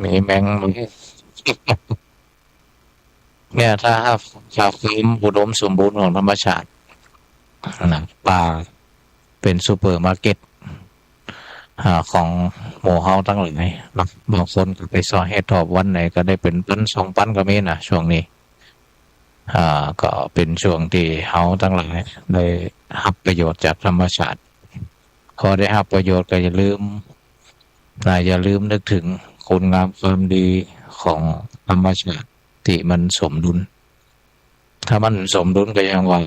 มีแมงมุมเนี่ยถ้าฟื้นอุดมสมบูรณ์ของธรรมชาตินะป่าเป็นซูเปอร์มาร์เก็ตของหมู่เฮาตั้งหลายนะบางคนก็ไปซอยเฮ็ดทอบวันไหนก็ได้เป็นปัน2 ปันก็มีนะช่วงนี้ก็เป็นช่วงที่เฮาตั้งหลายได้รับประโยชน์จากธรรมชาติพอได้รับประโยชน์ก็อย่าลืมนึกถึงคุณงามความดีของธรรมชาติที่มันสมดุลถ้ามันสมดุลก็ยังว่า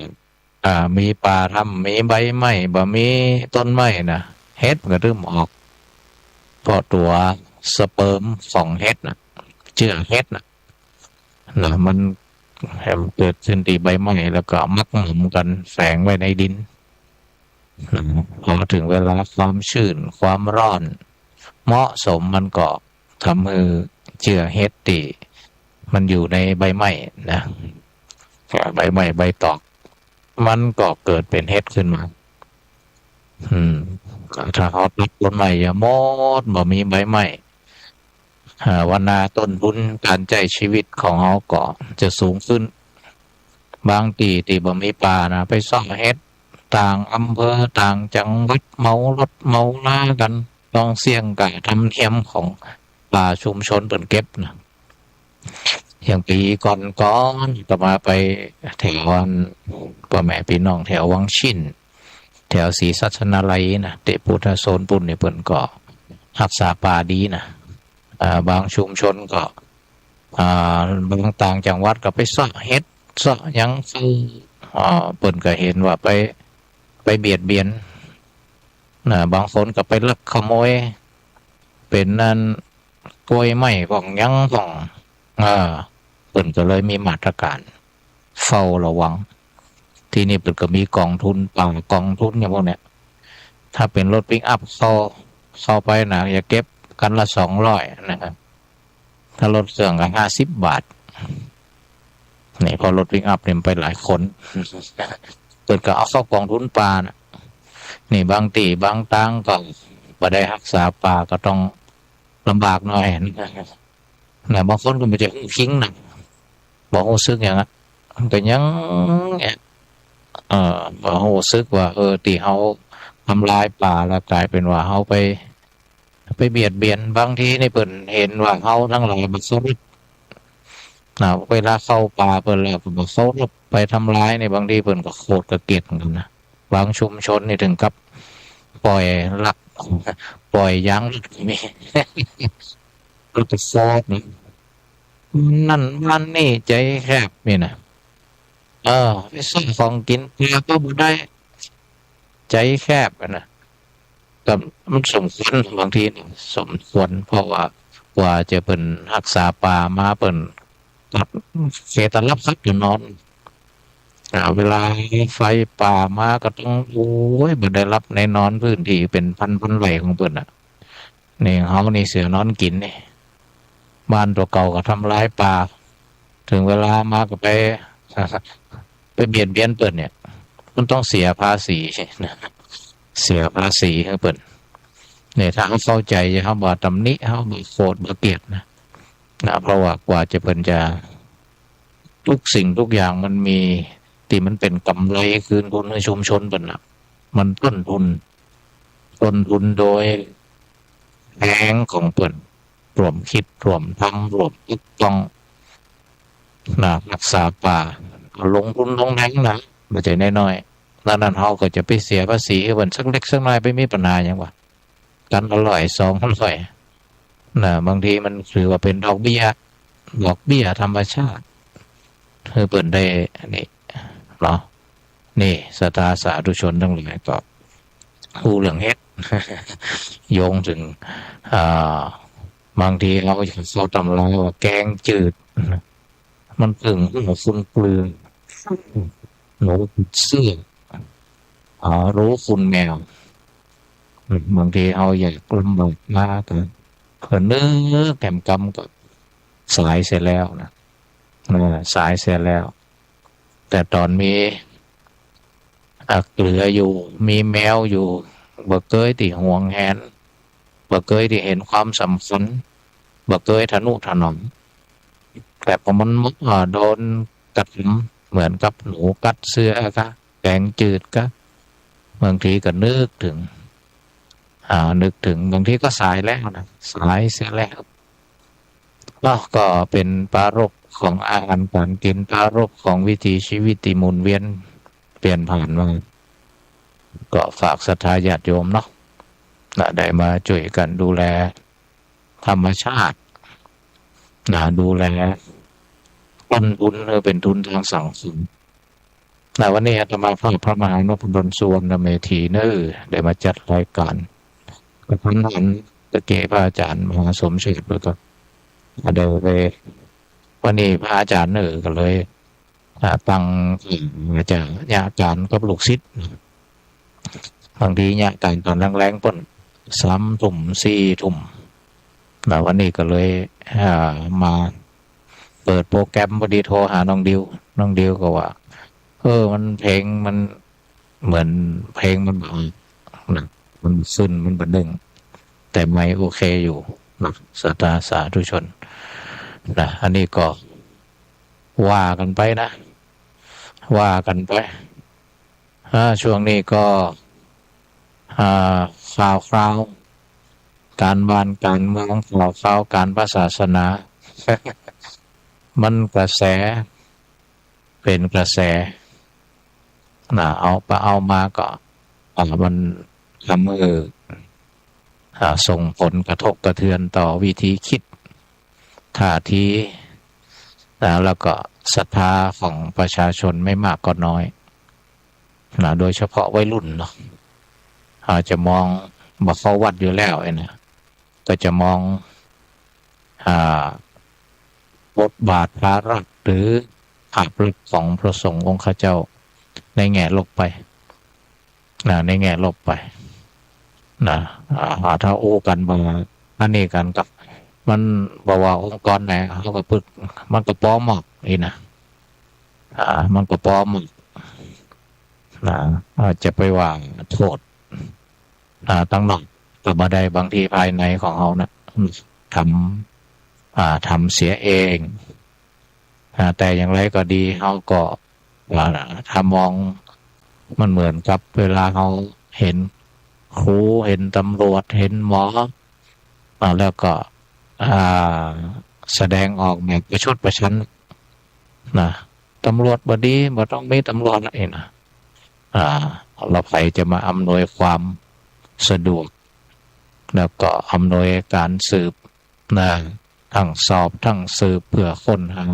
มีป่าทำมีใบไม้บ่มีต้นไม้นะเฮ็ดมันก็เริ่มออกเพราะตัวสเปิร์มของเฮ็ดนะเชื้อเฮ็ดนะมันเกิดขึ้นที่ใบไม้แล้วก็มักหมมกันแฝงไว้ในดินพอถึงเวลาความชื้นความร้อนเหมาะสมมันก็ทำให้เชื้อเฮ็ดที่มันอยู่ในใบไม้นะใบไม้ใบตอกมันก็เกิดเป็นเฮ็ดขึ้นมาถ้าเขาตัดต้นไม้อย่าหมดบ่มีใบไม้วันนาต้นทุนการใช้ชีวิตของเขาก็จะสูงขึ้นบางที่บ่มีป่านะไปซ่อเฮ็ดต่างอำเภอต่างจังหวัดเมารถเมาลากันต้องเสี่ยงกับธรรมเนียมของป่าชุมชนเปิ่นเก็บนะอย่างปีก่อนก็มาไปแถวพ่อแม่พี่น้องแถววังชินแถวศรีสัชนาลัยนะเตพุทธโซนปุ่นนี่เปิ่นก็รักษาป่าดีนะบางชุมชนก็บางต่างจังหวัดก็ไปซ่อเฮ็ดซ่อยังเปิ่นก็เห็นว่าไปเบียดเบียนบางคนก็ไปลักขโมยเป็นนั่นกล้วยไม้ของยังของเปิ่นก็เลยมีมาตรการเฝ้าระวังที่นี่เปิ่นก็มีกองทุนป่ากองทุนอย่างพวกเนี้ยถ้าเป็นรถปิกอัพเข้าไปนะอย่าเก็บกันละ200นะครับถ้ารถเครื่องก็50 บาทนี่พอรถปิกอัพเนี่ยไปหลายคนเปิดก็เอาเข้ากองทุนป่านะนี่บางตีบางตังก็บ่ได้รักษาป่าก็ต้องลำบากหน่อยนะบางคนก็ไม่จะคิงนะบอกรู้สึกอย่างนั้นแต่ยังบอกรู้สึกว่าตีเฮาทำลายป่าแล้วกลายเป็นว่าเฮาไปเบียดเบียนบางทีในเปิ่นเห็นว่าเฮาทั้งหลายบ่สนเวลาเข้าป่าเปิ่นแล้วบ่สนไปทำร้ายในบางทีเปิ่นก็โคตรกระเกลียดกันนะบางชุมชนนี่ถึงกับปล่อยลักปล่อยยางมีก็จะซอดนี่นั่นมันนี่ใจแคบนี่นะไปซื้อของกินเพื่อก็บ่ได้ใจแคบนะแต่มันสมควรบางทีสมควรเพราะว่ากว่าจะเป็นรักษาป่ามาเป็นตัดเสียตลับซักอยู่นอนเวลาไฟป่ามาก็ต้องโอ้ยบ่ได้รับในนอนพื้นที่เป็นพันไร่ของเพิ่นนี่เฮานี่เสือนอนกินนี่บ้านตัวเก่าก็ทำลายป่าถึงเวลามาก็ไปเบียดเบียนเพิ่นเนี่ยมันต้องเสียภาษีนะเสียภาษีให้เปิ่นเนี่ยถ้าเขาเข้าใจจะเขาบอกตำหนิเขาบอกโกรธบอกเกลียดนะเพราะว่ากว่าจะเปิ่นจะทุกสิ่งทุกอย่างมันมีที่มันเป็นกำไรคืนทุนให้ชุมชนเปิ่นนะมันต้นทุนโดยแพงของเปิ่นรวมคิดรวมทำรวมทุกต้องรักษาป่าลงทุนลงแรงนะไม่ใช่น้อยๆแล้วนั้นเขาก็จะไปเสียภาษีเหมือนสักเล็กสักน้อยไปมีปัญหาอย่างว่ากันอร่อย200บางทีมันถือว่าเป็นดอกเบี้ยธรรมชาติเปิดได้นี่เนาะนี่สตาสาธุชนทั้งหลายก็ผู้เรื่องเฮ็ดโยงถึงบางทีเราก็เขาตำราว่าแกงจืดมันถึงหัวฟุ้นเปลืองหนูเสื้อรู้คุณแมวบางทีเอาอยากกลมบกมาแต่เพื่อเนื้อแกมกำก็สายเสร็จแล้วนะสายเสร็จแล้ว แต่ตอนมีเกลืออยู่มีแมวอยู่บ่เคยที่ห่วงแหนบ่เคยที่เห็นความสำคัญ บ่เคยทะนุถนอมแต่พอมันโดนกัดเหมือนกับหนูกัดเสื้อก็แกงจืดก็บางทีก็นึกถึงบางทีก็สายแล้วนะสายเสียแล้วก็เป็นปรารภของอาหารการกินปรารภของวิถีชีวิตที่หมุนเวียนเปลี่ยนผ่านมาก็ฝากศรัทธาญาติโยมเนาะได้มาช่วยกันดูแลธรรมชาติดูแลต้นทุนเป็นทุนทางสังคมวันนี้อาตมาพระมหานพดลสุวรรณเมธีได้มาจัดรายการกระทันหันตะเกียพระอาจารย์มหาสมเฉยแล้วก็เดินไปวันนี้พระอาจารย์ก็เลยตั้งอาจารย์ญาอาจารย์กับลูกศิษย์บางทีญาอาจารย์ตอนแรงๆป่น3 ทุ่ม 4 ทุ่มวันนี้ก็เลยมาเปิดโปรแกรมพอดีโทรหาน้องดิวก็ว่ามันเพลงมันเหมือนเพลงมันแบบมันซึนมันบันดึงแต่ไม่โอเคอยู่นะสาธุชนอันนี้ก็ว่ากันไปนะว่ากันไปช่วงนี้ก็ข่าวการบ้านการเมืองข่าวการพระศาสนา มันกระแสเป็นกระแสเอามาก็มันทำให้ส่งผลกระทบกระเทือนต่อวิธีคิดท่าทีแล้วก็ศรัทธาของประชาชนไม่มากก็น้อยโดยเฉพาะวัยรุ่นเนาะอาจจะมองบ่เข้าวัดอยู่แล้วก็จะมองบทบาทพระรักหรือภาพลักษณ์ของพระสงฆ์องค์ข้าเจ้าในแง่ลบไปในแง่ลบไปถ้าโอ้กันมาอันนี้กันกับมันบอกว่าองค์กรไหนเขาก็พึกมันก็ป้อมหมอกมันก็ป้อมหมอกจะไปว่าโทษตั้งหน่อยก็บ่ได้บางทีภายในของเขานะทำเสียเองแต่อย่างไรก็ดีเขาก็ถ้ามองมันเหมือนกับเวลาเขาเห็นครูเห็นตำรวจเห็นหมอแล้วก็แสดงออกแบบประชดประชันนะตำรวจบดีบ่ต้องมีตำรวจอะไรนะเราใครจะมาอำนวยความสะดวกแล้วก็อำนวยการสืบทั้งสอบทั้งสืบเพื่อค้นหา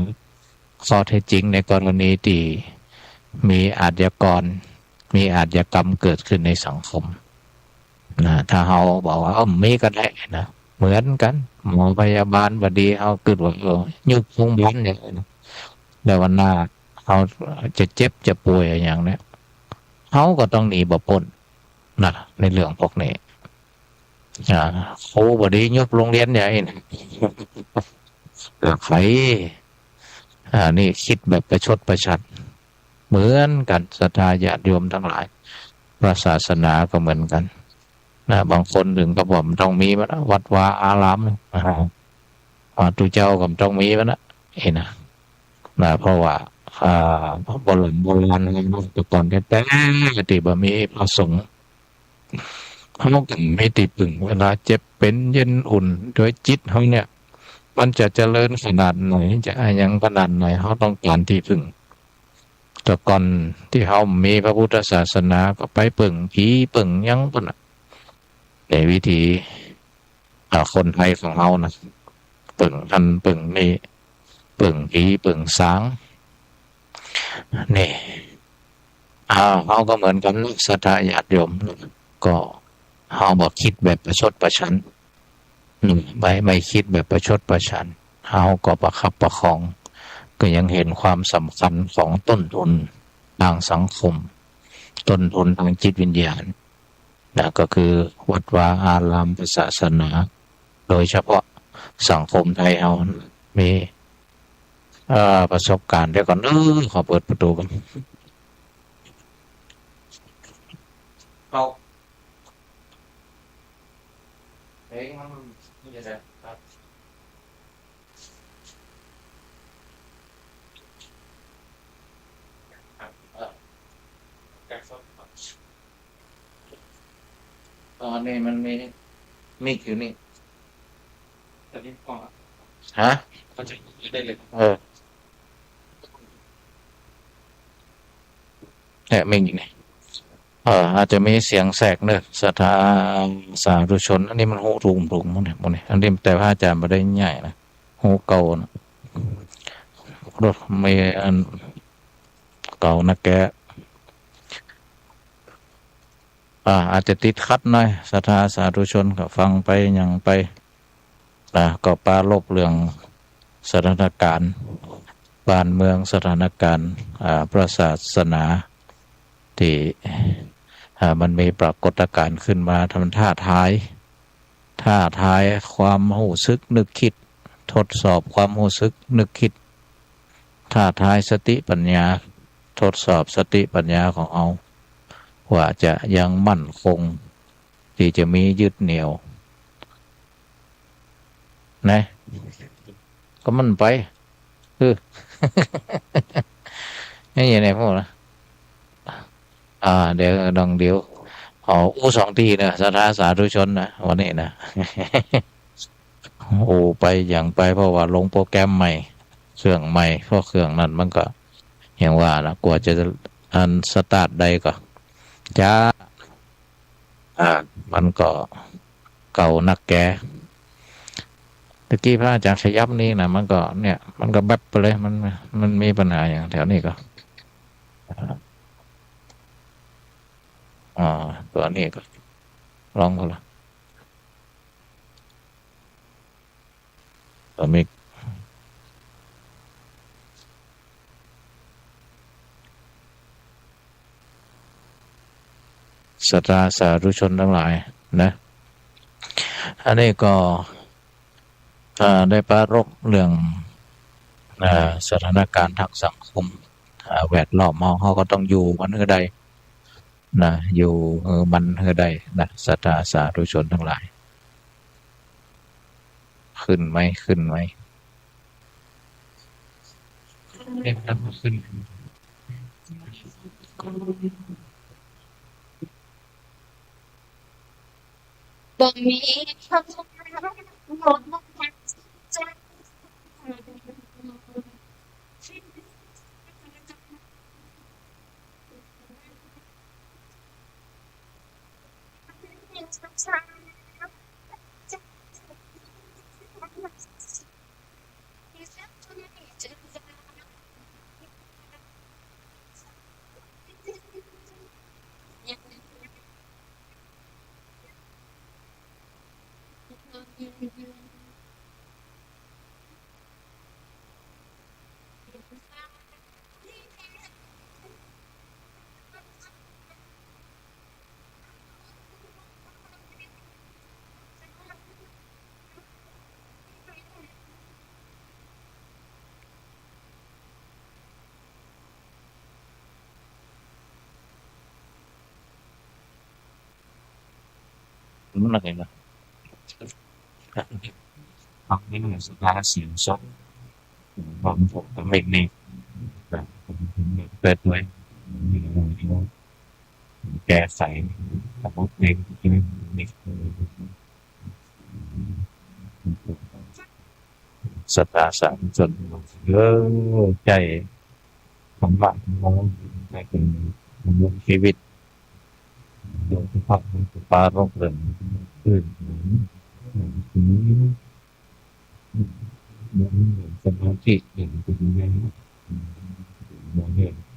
ข้อเท็จจริงในกรณีที่มีอาชญากรมีอาชญากรรมเกิดขึ้นในสังคมถ้าเราบอกว่ามีก็ได้นะเหมือนกันหมอพยาบาลบดีเขาเกิดว่ายุบโรงพยาบาลอย่างนี้แล้ววันหน้าเขาจะเจ็บจะป่วยอย่างนี้เขาก็ต้องหนีบ่พ้นในเรื่องพวกนี้ครูบดียุบโรงเรียนใหญ่นะใครนี่คิดแบบประชดประชันเหมือนกันศรัทธาญาติโยมทั้งหลายพระศาสนาก็เหมือนกันบางคนถึงก็บอกต้องมีมันวัดวาอารามตุเจ้าก็ต้องมีมันเพราะว่าโบราณแต่ก่อนแต่ติบมีพระสงฆ์เขาก็ไม่ติดปึงเวลาเจ็บเป็นเย็นอุ่นโดยจิตเขาเนี่ยมันจะเจริญขนาดไหนจะยังขนาดไหนเขาต้องการที่พึ่งแต่ก่อนที่เขามีพระพุทธศาสนาก็ไปปึงผีปึงยังปนในวิธีคนไทยของเขานะปึงทันปึงนี่ปึงผีปึงสางนี่เขาก็เหมือนกันศรัทธาญาติโยมก็เขาบอกคิดแบบประชดประชันไม่คิดแบบประชดประชันเขาก็ประคับประคองก็ยังเห็นความสำคัญของต้นทุนทางสังคมต้นทุนทางจิตวิญญาณก็คือวัดวาอารามศาสนาโดยเฉพาะสังคมไทยเรามีประสบการณ์เดี๋ยวก่อนขอเปิดประตูกันเอาเฮ้ยมันจะได้ อนนี้มันมีมิกอยู่นี่แต่นี่ก่อนฮะเขาจะได้เลยเนี่ยมิกอยู่นี่อาจจะมีเสียงแทรกเนอะสถาสาธุชนอันนี้มันหูรุงมันเนี่ยมันเนี่ยอันนี้แต่พระอาจารย์ไม่ได้ใหญ่นะหูเก่านะรถไม่อันเก่านะแกอาจจะติดขัดหน่อยสถาสาธุชนก็ฟังไปอย่างไปก็ปรารภเรื่องสถานการณ์บ้านเมืองสถานการณ์พระศาสนาที่มันมีปรากฏการณ์ขึ้นมาทำท่าทายความรู้สึกนึกคิดทดสอบความรู้สึกนึกคิดท่าทายสติปัญญาทดสอบสติปัญญาของเอาว่าจะยังมั่นคงที่จะมียึดเหนี่ยวนะก็มันไปคือ นี่อย่างไรพวกนะเดี๋ยวดองเดี๋ยวสองทีนะสถาสาธุชนนะวันนี้นะไปอย่างไปเพราะว่าลงโปรแกรมใหม่เครื่องใหม่เพราะเครื่องนั้นมันก็อย่างว่านะกว่าจะอันสตาร์ทได้ก็จ้ามันก็เก่านักแกตะกี้พระอาจารย์ขยับนี่นะมันก็เนี่ยมันก็แบบไปเลยมันมีปัญหาอย่างแถวนี้ก็อ่าตัวนี้ก็ลองก็ละตัวมีศรัทธาสาธุชนทั้งหลายนะอันนี้ก็ได้ปรารภเรื่องสถานการณ์ทางสังคมแวดล้อมเขาก็ต้องอยู่มันเือใดนะอยู่มันเือใดนะศรัทธาสาธุชนทั้งหลายขึ้นไหมเนี่ยมันขึ้นบ่มีคำพูดหมดใจ มันอะไรนะฟังนี่เหมือนสภาเสียงสดผมก็ไม่เน็ตแบบเปิดด้วยแก้ใส่สมมติเน็ตเน็ตศรัทธาสาธุชนเยอะใจของบ้านมองในเป็นชีวิตโดยเฉพาะปรารภเรื่องขึ้นสมาธิอย่างเป็นยังไง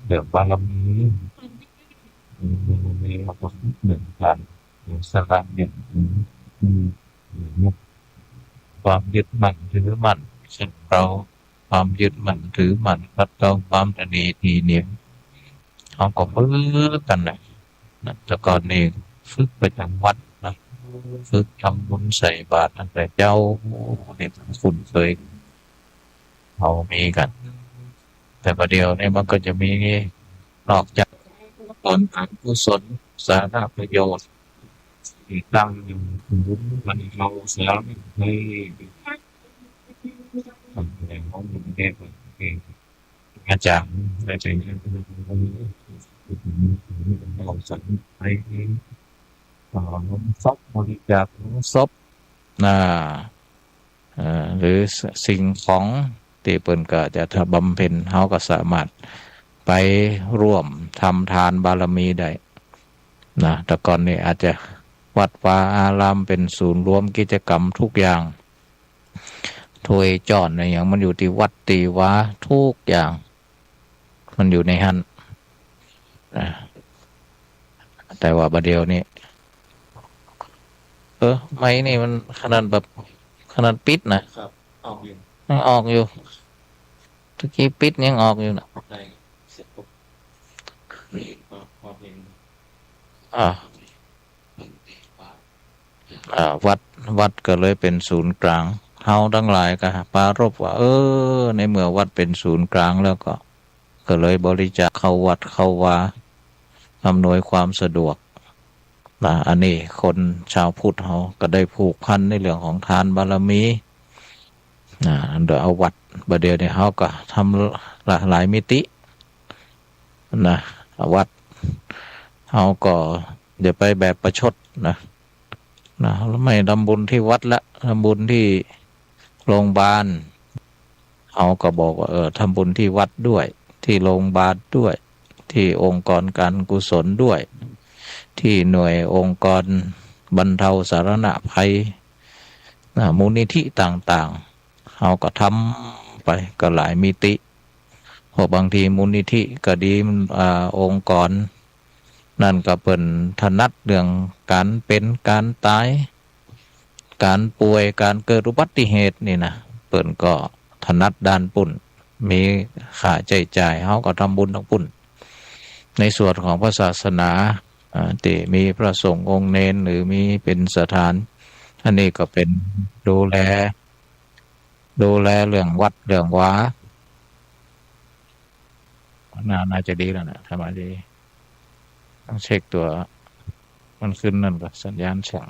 เดี๋ยวบารมีมีเราก็เหมือนกันสละเนี่ยความยึดมั่นถือมั่นเช่นเราความยึดมั่นถือมั่นคัดเกลาความตนีทีเหนียวเขาก็ฝึกกันนะแต่ก่อนนี้ฝึกประจำวัดนะฝึกทำบุญใส่บาตรตั้งแต่เจ้าเนี่ยคุ้นเคยเขามีกันแต่ประเดี๋ยวนี้มันก็จะมีนอกจากผลการกุศลสาธารณประโยชน์ที่ตั้งอยู่มันเราเสียในทำแรงของมันเองอาจารย์ได้เป็นเราสนไป ซบบริจาคศพนะหรือสิ่งของที่เปิ่นก็จะถ้าบำเพ็ญเฮาก็สามารถไปร่วมทำทานบารมีได้นะแต่ก่อนนี้อาจจะวัดวาอารามเป็นศูนย์รวมกิจกรรมทุกอย่างถ้วยจอนอะไรอย่างมันอยู่ที่วัดตีวาทุกอย่างมันอยู่ในหันนะแต่ว่าบัดเดียวนี้ไม่นี่มันขนาดแบบขนาดปิดนะครับ ออกอยู่ยังออกอยู่ตะกี้ปิดยังออกอยู่นะได้เสร็จปุ๊บพอเพลงอ่าวัดก็เลยเป็นศูนย์กลางเฮาทั้งหลายก็ปรารภว่าในเมื่อวัดเป็นศูนย์กลางแล้วก็เลยบริจาคเข้าวัดเข้าวาอำนวยความสะดวกนะอันนี้คนชาวพุทธเฮาก็ได้ผูกพันในเรื่องของทานบารมีนะโดยเอาวัดบัดเดียวเนี่ยเฮาก็ทำหลายมิตินะวัดเฮาก็อย่าไปแบบประชดนะแล้วไม่ทำบุญที่วัดละทำบุญที่โรงพยาบาลเขาก็บอกว่าทำบุญที่วัดด้วยที่โรงพยาบาลด้วยที่องค์กรการกุศลด้วย ที่หน่วยองค์กรบรรเทาสาธารณภัยมูลนิธิต่างๆเขาก็ทำไปก็หลายมิติเพราะบางทีมูลนิธิก็ดีองค์กรนั่นก็เป็นถนัดเรื่องการเป็นการตายการป่วยการเกิดอุบัติเหตุนี่นะเปิ่นก็ถนัดด้านปุ่นมีค่าใช้จ่ายเขาก็ทำบุญทั้งปุ่นในส่วนของพระศาสนาที่มีพระสงฆ์องค์เนนหรือมีเป็นสถานอันนี้ก็เป็นดูแลเรื่องวัดเรื่องวาน่าจะดีแล้วนะทำมาดีต้องเช็คตัวมันขึ้นนั่นก็สัญญาณช่อง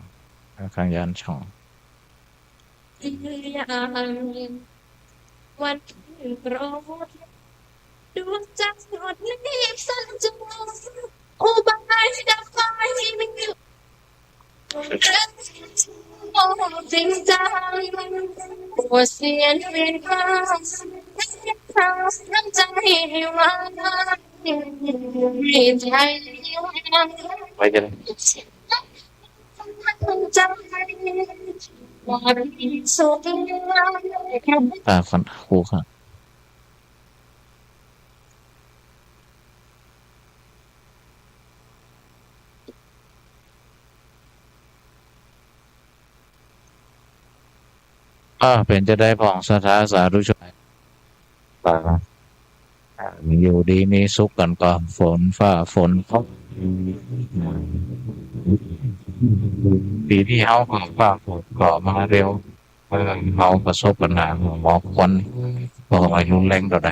สัญญาณช่องวันโปรดดวงจันทร์หดลีบสันจงอุบายดับไฟไม่หยุดโอ้จริงจังปวดเสียนเวียนฟ้าทางน้ำใจว่าให้ใจไปกันใจว่าสุดคนครูค่ะเป็นจะได้ผ่องสถาสาธุชนอยู่ดีมีสุขกันก่อนฝนเขาปีที่เขาฟ้าฝนก็มาเร็วเขาประสบปัญหาหมอกควันบอกอายุแรงต่อใด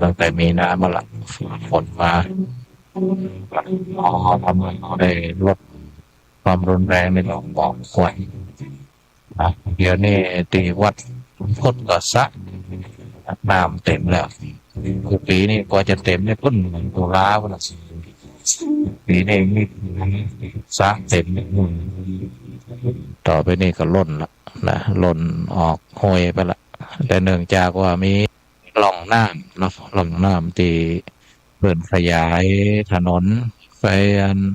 ตั้งแต่มีน้ำมาละฝนมาทำให้เขาได้ลดความรุนแรงในเรื่องหมอกควันเดี๋ยวนี้ตีวัดพ้นก็ซักน้ำเต็มแล้วคือปีนี้กว่าจะเต็มเนี่ยพ้นตุลาวันละปีนี้นี่ซักเต็มต่อไปนี่ก็ล้นละนะล้นออกห้วยไปละแต่เนื่องจากว่ามีหล่องน้ำเนาะหล่องน้ำที่เปิดขยายถนนไป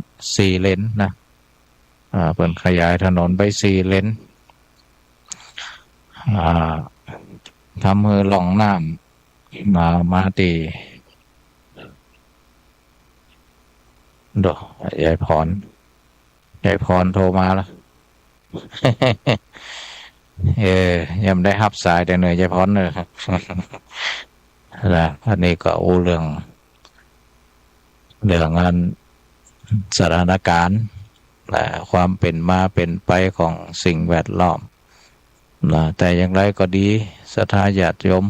4 เลนนะเปิดขยายถนนไป4 เลนทำมือหล่องน้ำมาตียายพรโทรมาแล้ว ยังได้รับสายแต่เหนื่อยยายพรเลยครับนะอันนี้ก็เรื่องงานสถานการณ์ความเป็นมาเป็นไปของสิ่งแวดล้อมแต่อย่างไรก็ดีศรัทธาญาติโยม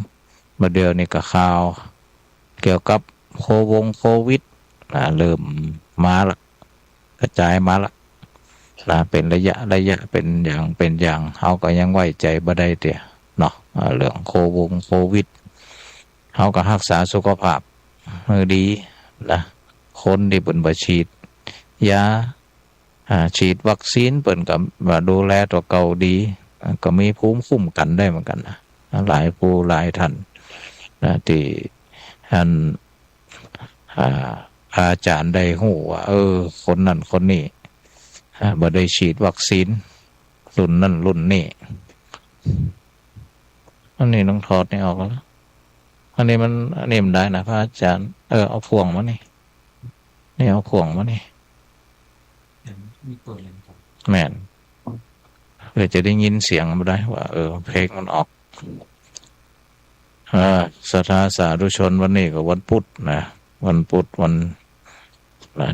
เมื่อเดียวนี้ก็ข่าวเกี่ยวกับโควิดเริ่มมาละกระจายมาละเป็นระยะเป็นอย่างเขาก็ยังไว้ใจบ่ได้เตี่ยเนาะเรื่องโควิดเขาก็รักษาสุขภาพมือดีนะคนที่เป็นบ่ฉีดยา ฉีดวัคซีนเปิ่นกับว่าดูแลตัวเก่าดีก็มีภูมิคุ้มกันได้เหมือนกันนะหลายผู้หลายท่านที่ท่านอาจารย์ได้หูว่าคนนั้นคนนี้บ่ได้ฉีดวัคซีนรุ่นนั่นรุ่นนี้อันนี้ต้องถอดนี่ออกแล้วอันนี้มันได้นะพระอาจารย์เอาพวงมานี่เอาพวงมานี่มีเปิดเลยครับ แม่นเพื่อจะได้ยินเสียงมาได้ว่าเพลงมันออกศรัทธาสาธุชนวันนี้ก็วันพุธนะวันพุธวัน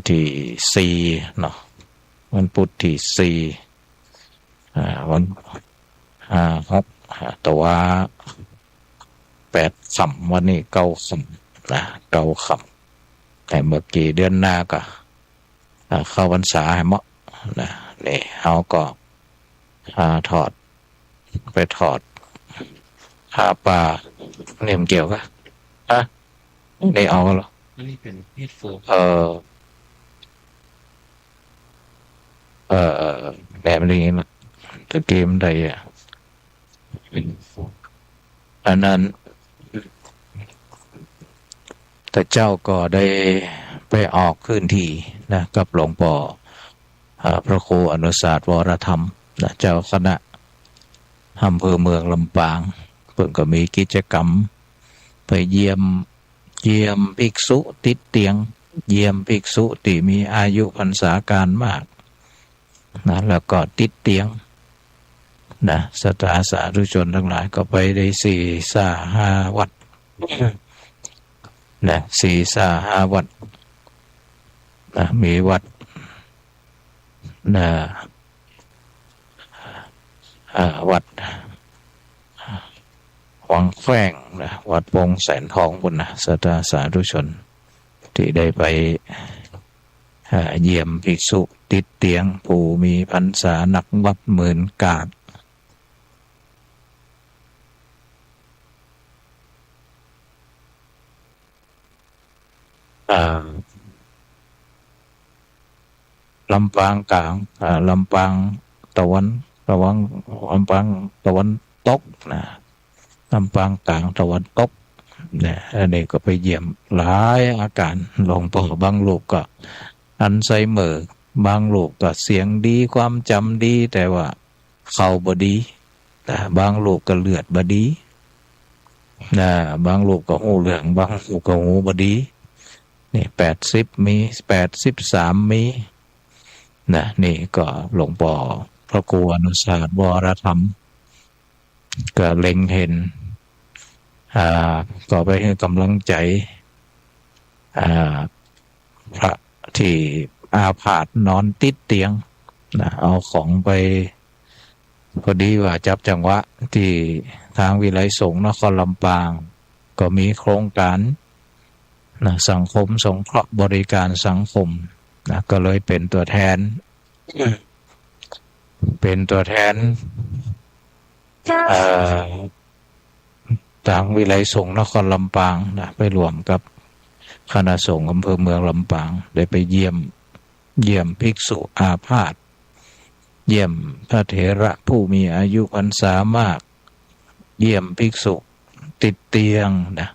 ที่4เนาะวันพุธที่4วัน6แต่ว่า8 ค่ำวันนี้9 ค่ำนะ9 ค่ำแต่เมื่อกี้เดือนหน้าก็เข้าพรรษาให้เหมาะนะนี่เขาก็ถอดผ้าป่าเนี่ยมันเกี่ยวกับนี่เอาเหรออันนี้เป็นเฮดโฟนแบบนี้นะตะเกียมใดเป็นโฟนอันนั้นแต่เจ้าก็ได้ไปออกพื้นที่นะกับหลวงพ่อพระครูอนุสาสวรธรรมนะเจ้าคณะอำเภอเมืองลำปางเพิ่งก็มีกิจกรรมไปเยี่ยมภิกษุติดเตียงเยี่ยมภิกษุที่มีอายุพรรษาการมากนะแล้วก็ติดเตียงนะศรัทธาสาธุชนทั้งหลายก็ไปได้4-5 วัดนะ4-5 วัดนะมีวัดนะวัดวังแฝงนะวัดปงแสนทองบุญนะศรัทธาสาธุชนที่ได้ไปเยี่ยมภิกษุติดเตียงผู้มีพรรษานักวัดหมื่นกาฏลำปางกลางลำปางตะวันลำปางตะวันตกนะลำปางกลางตะวันตกเนี่ยอันนี้ก็ไปเยี่ยมหลายอาการหลวงพ่อบางลูกก็อัลไซเมอร์บางลูกก็เสียงดีความจำดีแต่ว่าเข้าบ่ดีแต่บางลูกก็เลือดบ่ดีนะบางลูกก็หูเหลืองบางลูกก็หูบ่ดีนี่80มี83มีนะนี่ก็หลวงพ่อพระครูอนุสาสวรธรรมก็เล็งเห็นก็ไปให้กำลังใจพระที่อาพาธนอนติดเตียงนะเอาของไปพอดีว่าจับจังหวะที่ทางวิไลสงฆ์นครลำปางก็มีโครงการนะสังคมสงเคราะห์บริการสังคมนะก็เลยเป็นตัวแทนทางวิไลสงฆ์นครลำปางนะไปรวมกับคณะสงฆ์อำเภอเมืองลำปางได้ไปเยี่ยมภิกษุอาพาธเยี่ยมพระเถระผู้มีอายุพรรษามากเยี่ยมภิกษุติดเตียงนะ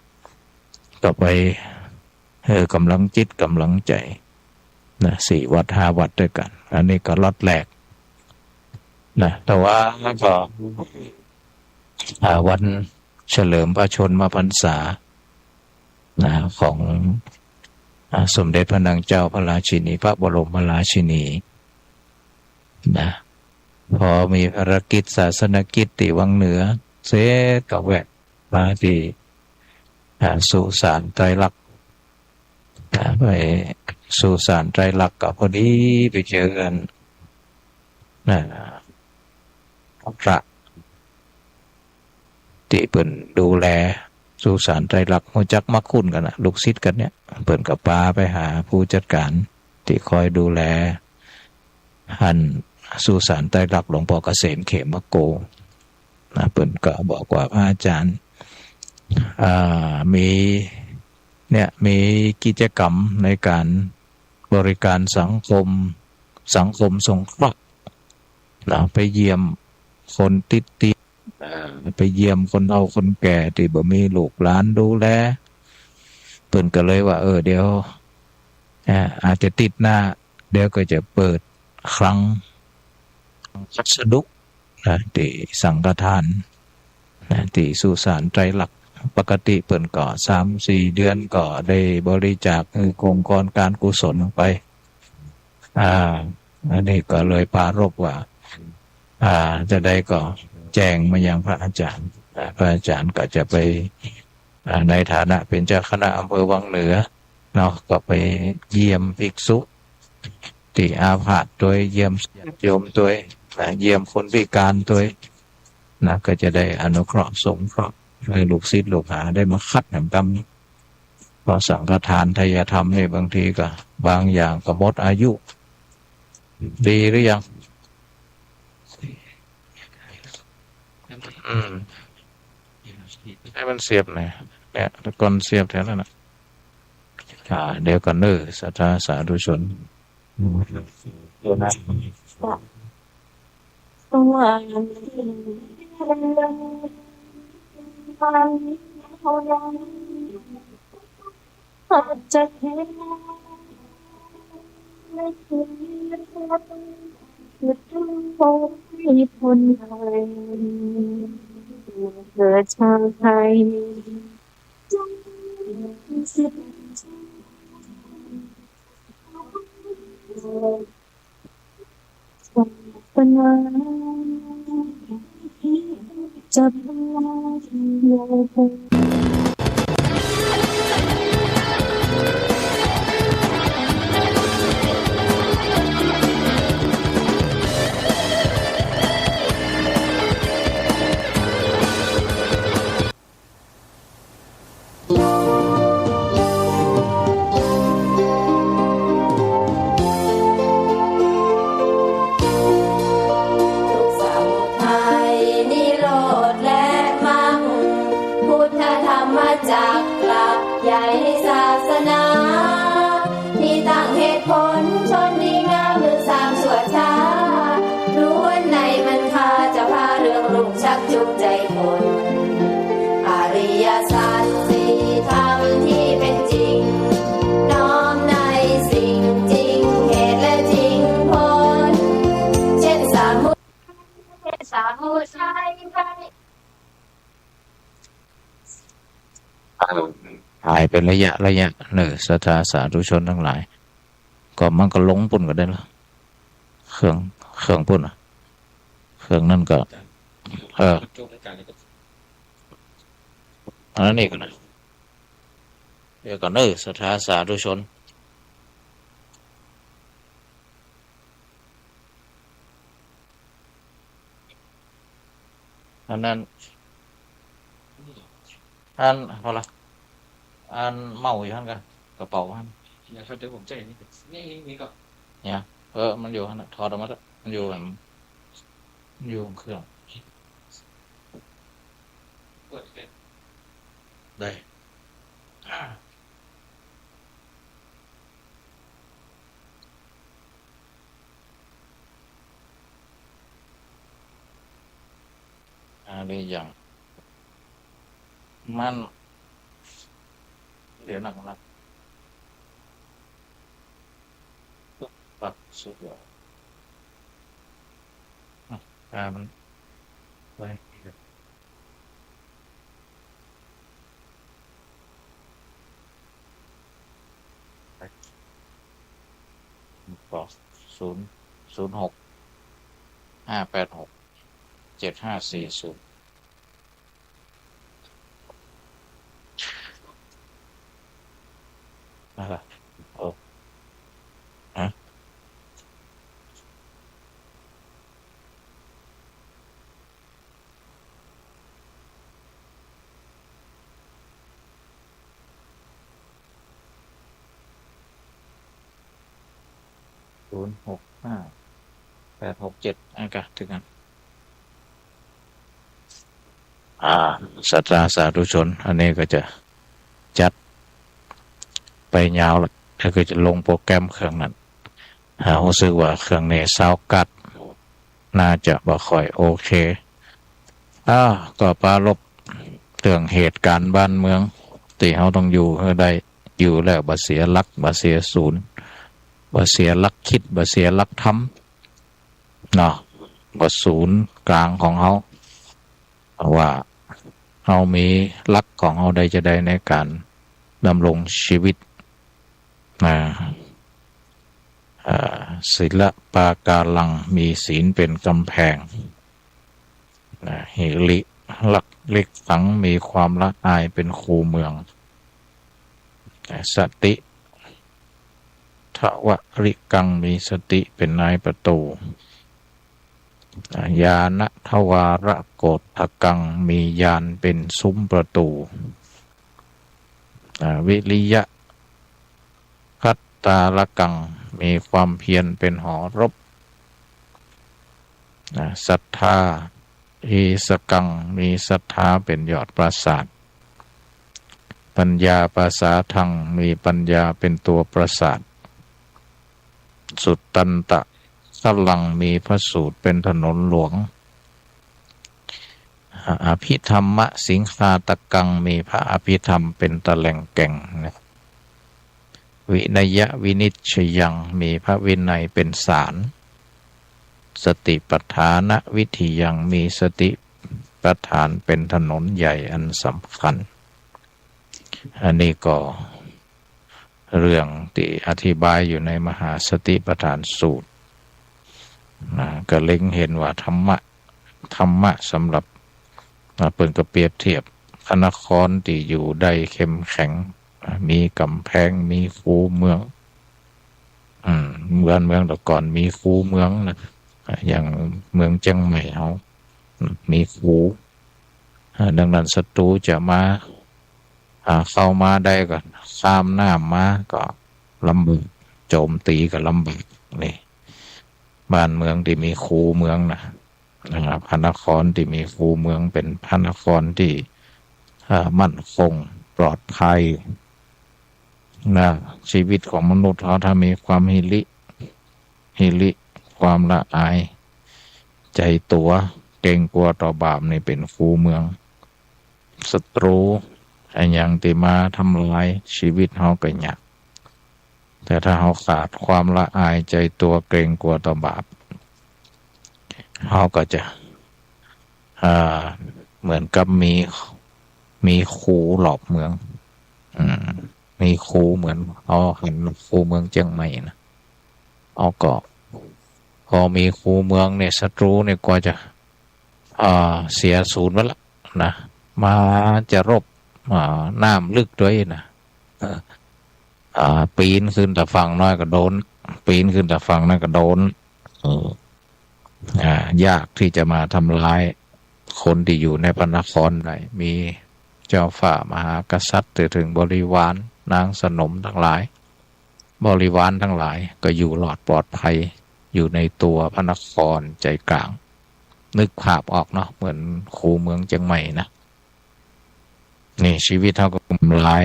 ก็ไปกำลังจิตกำลังใจนะ4 วัด 5 วัดด้วยกันอันนี้ก็ล็อตแรกนะแต่ว่าก็วันเฉลิมพระชนมพรรษานะของสมเด็จพระนางเจ้าพระราชินีพระบรมราชินีนะพอมีภารกิจศาสนกิจที่วังเหนือเสร็จก็แวะมาที่สุสานไตรลักษณ์ไปสุสานไตรลักษณ์ก็พอดีไปเจอกันนะพระที่เปิ่นดูแลสุสานไตรลักษณ์ฮู้จักมักคุ้นกันนะลูกศิษย์กันเนี่ยเปิ่นก็พาไปหาผู้จัดการที่คอยดูแลหันสุสานไตรลักษณ์หลวงพ่อเกษมเขมโกนะเปิ่นก็บอกว่าพระอาจารย์มีกิจกรรมในการบริการสังคม สังคมสงเคราะห์นะไปเยี่ยมคนติดเตียงไปเยี่ยมคนเฒ่าคนแก่ที่บ่มีลูกหลานดูแลเพิ่นก็เลยว่าเดี๋ยวอาจจะติดหน้าเดี๋ยวก็จะเปิดครั้งพัสดุนะที่สังฆทานนะที่สุสานไตรลักษณ์ปกติเปิ่นก็3-4 เดือนก็ได้บริจาคโครงการกุศลไปอันนี้ก็เลยปรารภว่าจะได้ก็แจ้งมายังพระอาจารย์พระอาจารย์ก็จะไปในฐานะเป็นเจ้าคณะอำเภอวังเหนือเนาะก็ไปเยี่ยมภิกษุที่อาพาธโดยเยี่ยมโยมตัวเยี่ยมคนพิการตัวนะก็จะได้อนุเคราะห์สงเคราะห์ให้ลูกศิษย์ลูกหาได้มาคัดแหมกรรมเพราะสังฆทานทายธรรมนี่บางทีก็บางอย่างก็หมดอายุดีหรือยังให้มันเสียบหน่อยเนี่ยตะกอนเสียบแถวนั้นนะเดี๋ยวก่อนศรัทธาสาธุชนเดี๋ยวนะจะเห็นไม่ถึงจะต้องพบให้คนไทยเกิดชาวไทยจงสิบปัญหาจะพาเราไปถ่ายเป็นระยะศรัทธาสาธุชนทั้งหลายก็มันก็ลงปุ่นก็ได้ละเครื่องปุ่นเครื่องนั่นก็อันนั้นนี่ก็นะเดี๋ยวก่อนศรัทธาสาธุชนอันนั้นเอาละอันเมาอยู่ท่านกันกระเป๋าท่านอย่าเดี๋ยวผมใจนี่ก็เนี่ยมันอยู่ท่านถอดออกมาแล้วมันอยู่แบบมันอยู่เครื่องเปิดได้อะไรอย่างมันเดี๋ยวนักปักสุดยอดมันไปบอก006-586-7540นั่นแหละฮะ065-867อากาศถึงกันศรัทธาสาธุชนอันนี้ก็จะจัดไปยาวแล้วก็จะลงโปรแกรมเครื่องนั้น รู้สึกว่าเครื่องนี้ซาวกัดน่าจะบ่ค่อยโอเคก็ปรารภเรื่องเหตุการณ์บ้านเมืองที่เราต้องอยู่ให้ได้อยู่แล้วบ่เสียหลักบ่เสียศูนย์บ่เสียหลักคิดบ่เสียหลักธรรมเนาะบ่ศูนย์กลางของเราเพราะว่าเรามีหลักของเราได้จะได้ในการดำรงชีวิตศีลปาการังมีศีลเป็นกำแพงหิริลักเล็กสังมีความละอายเป็นคูเมืองสติทวริกังมีสติเป็นนายประตูญาณทวาระโกฏฐกังมีญาณเป็นซุ้มประตูวิริยะคัตตาลกังมีความเพียรเป็นหอรบศรัทธาอีสกังมีศรัทธาเป็นยอดปราสาทปัญญาภาษาทังมีปัญญาเป็นตัวปราสาทสุตตันตะสลังมีพระสูตรเป็นถนนหลวงอภิธรรมสิงคาตกังมีพระอภิธรรมเป็นตะแหล่งแก่งวินัยวินิจฉยังมีพระวินัยเป็นศาลสติปัฏฐานวิธียังมีสติปัฏฐานเป็นถนนใหญ่อันสำคัญอันนี้ก็เรื่องที่อธิบายอยู่ในมหาสติปัฏฐานสูตรก็เล็งเห็นว่าธรรมะสำหรับเปิ่นก็เปรียบเทียบพระนครที่อยู่ได้เข้มแข็งมีกำแพงมีคูเมืองเมืองแต่ก่อนมีคูเมืองนะอย่างเมืองเชียงใหม่เขามีคูดังนั้นศัตรูจะมาเข้ามาได้ก็ข้ามน้ำมาก็ลำบากโจมตีก็ลำบากนี่บ้านเมืองที่มีคูเมืองนะครับพระนครที่มีคูเมืองเป็นพระนครที่มั่นคงปลอดภัยชีวิตของมนุษย์เขาถ้ามีความหิริความละอายใจตัวเกรงกลัวต่อบาปนี่เป็นคูเมืองศัตรูอย่างที่มาทำลายชีวิตเขาก็ยากแต่ถ้าเขาขาดความละอายใจตัวเกรงกลัวต่อบาปเขาก็จะเหมือนกับมีคูหลอบเมืองมีคูเหมือนเอาหันคูเมืองเชียงใหม่นะเอาก็พอมีคูเมืองเนี่ยศัตรูเนี่ยกว่าจะเสียศูนย์ไปละนะมาจะรบน้ำลึกด้วยนะปีนขึ้นแต่ฝั่งน้อยก็โดนปีนขึ้นแต่ฝั่งนั้นก็โดนยากที่จะมาทำร้ายคนที่อยู่ในพระนครได้มีเจ้าฝ่ามหากษัตริย์ถึงบริวารนางสนมทั้งหลายบริวารทั้งหลายก็อยู่หลอดปลอดภัยอยู่ในตัวพระนครใจกลางนึกภาพออกเนาะเหมือนคูเมืองเชียงใหม่นะนี่ชีวิตเท่ากับทำลาย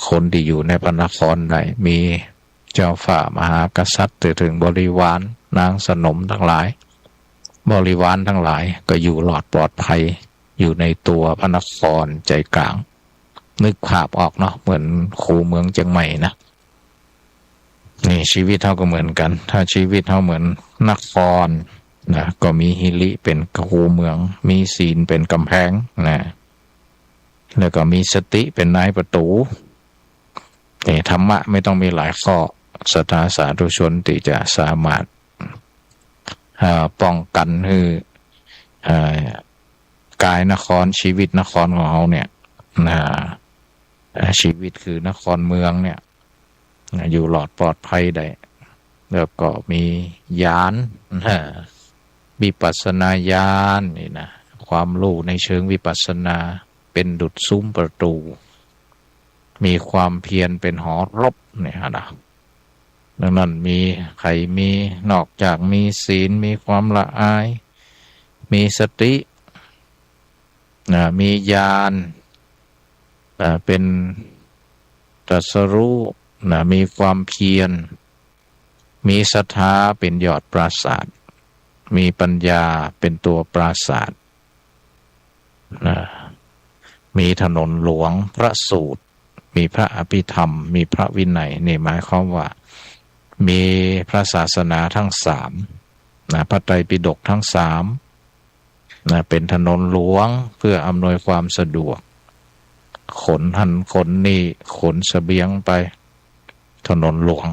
คนที่อยู่ในพระนครได้มีเจ้าฝ่ามหากษัตริย์ถึงบริวารนางสนมทั้งหลายบริวารทั้งหลายก็อยู่หลอดปลอดภัยอยู่ในตัวพระนครใจกลางนึกภาพออกเนาะเหมือนคูเมืองเชียงใหม่นะนี่ชีวิตเท่าก็เหมือนกันถ้าชีวิตเท่าเหมือนนครนะก็มีหิริเป็นคูเมืองมีศีลเป็นกำแพงนะแล้วก็มีสติเป็นนายประตูธรรมะไม่ต้องมีหลายข้อศรัทธาสาธุชนที่จะสามารถป้องกันคือกายนครชีวิตนครของเราเนี่ยชีวิตคือนครเมืองเนี่ยอยู่หลอดปลอดภัยได้แล้วก็มีญาณวิปัสสนาญาณนี่นะความรู้ในเชิงวิปัสสนาเป็นดุจซุ้มประตูมีความเพียรเป็นหอรบเนี่ยนะดังนั้นมีใครมีนอกจากมีศีลมีความละอายมีสติมีญาณเป็นตรัสรู้มีความเพียร มีศรัทธาเป็นยอดปราสาทมีปัญญาเป็นตัวปราสาทนะมีถนนหลวงพระสูตรมีพระอภิธรรมมีพระวินัยนี่หมายความว่ามีพระศาสนาทั้งสามนะพระไตรปิฎกทั้งสามนะเป็นถนนหลวงเพื่ออำนวยความสะดวกขนหันขนนี่ขนเสบียงไปถนนหลวง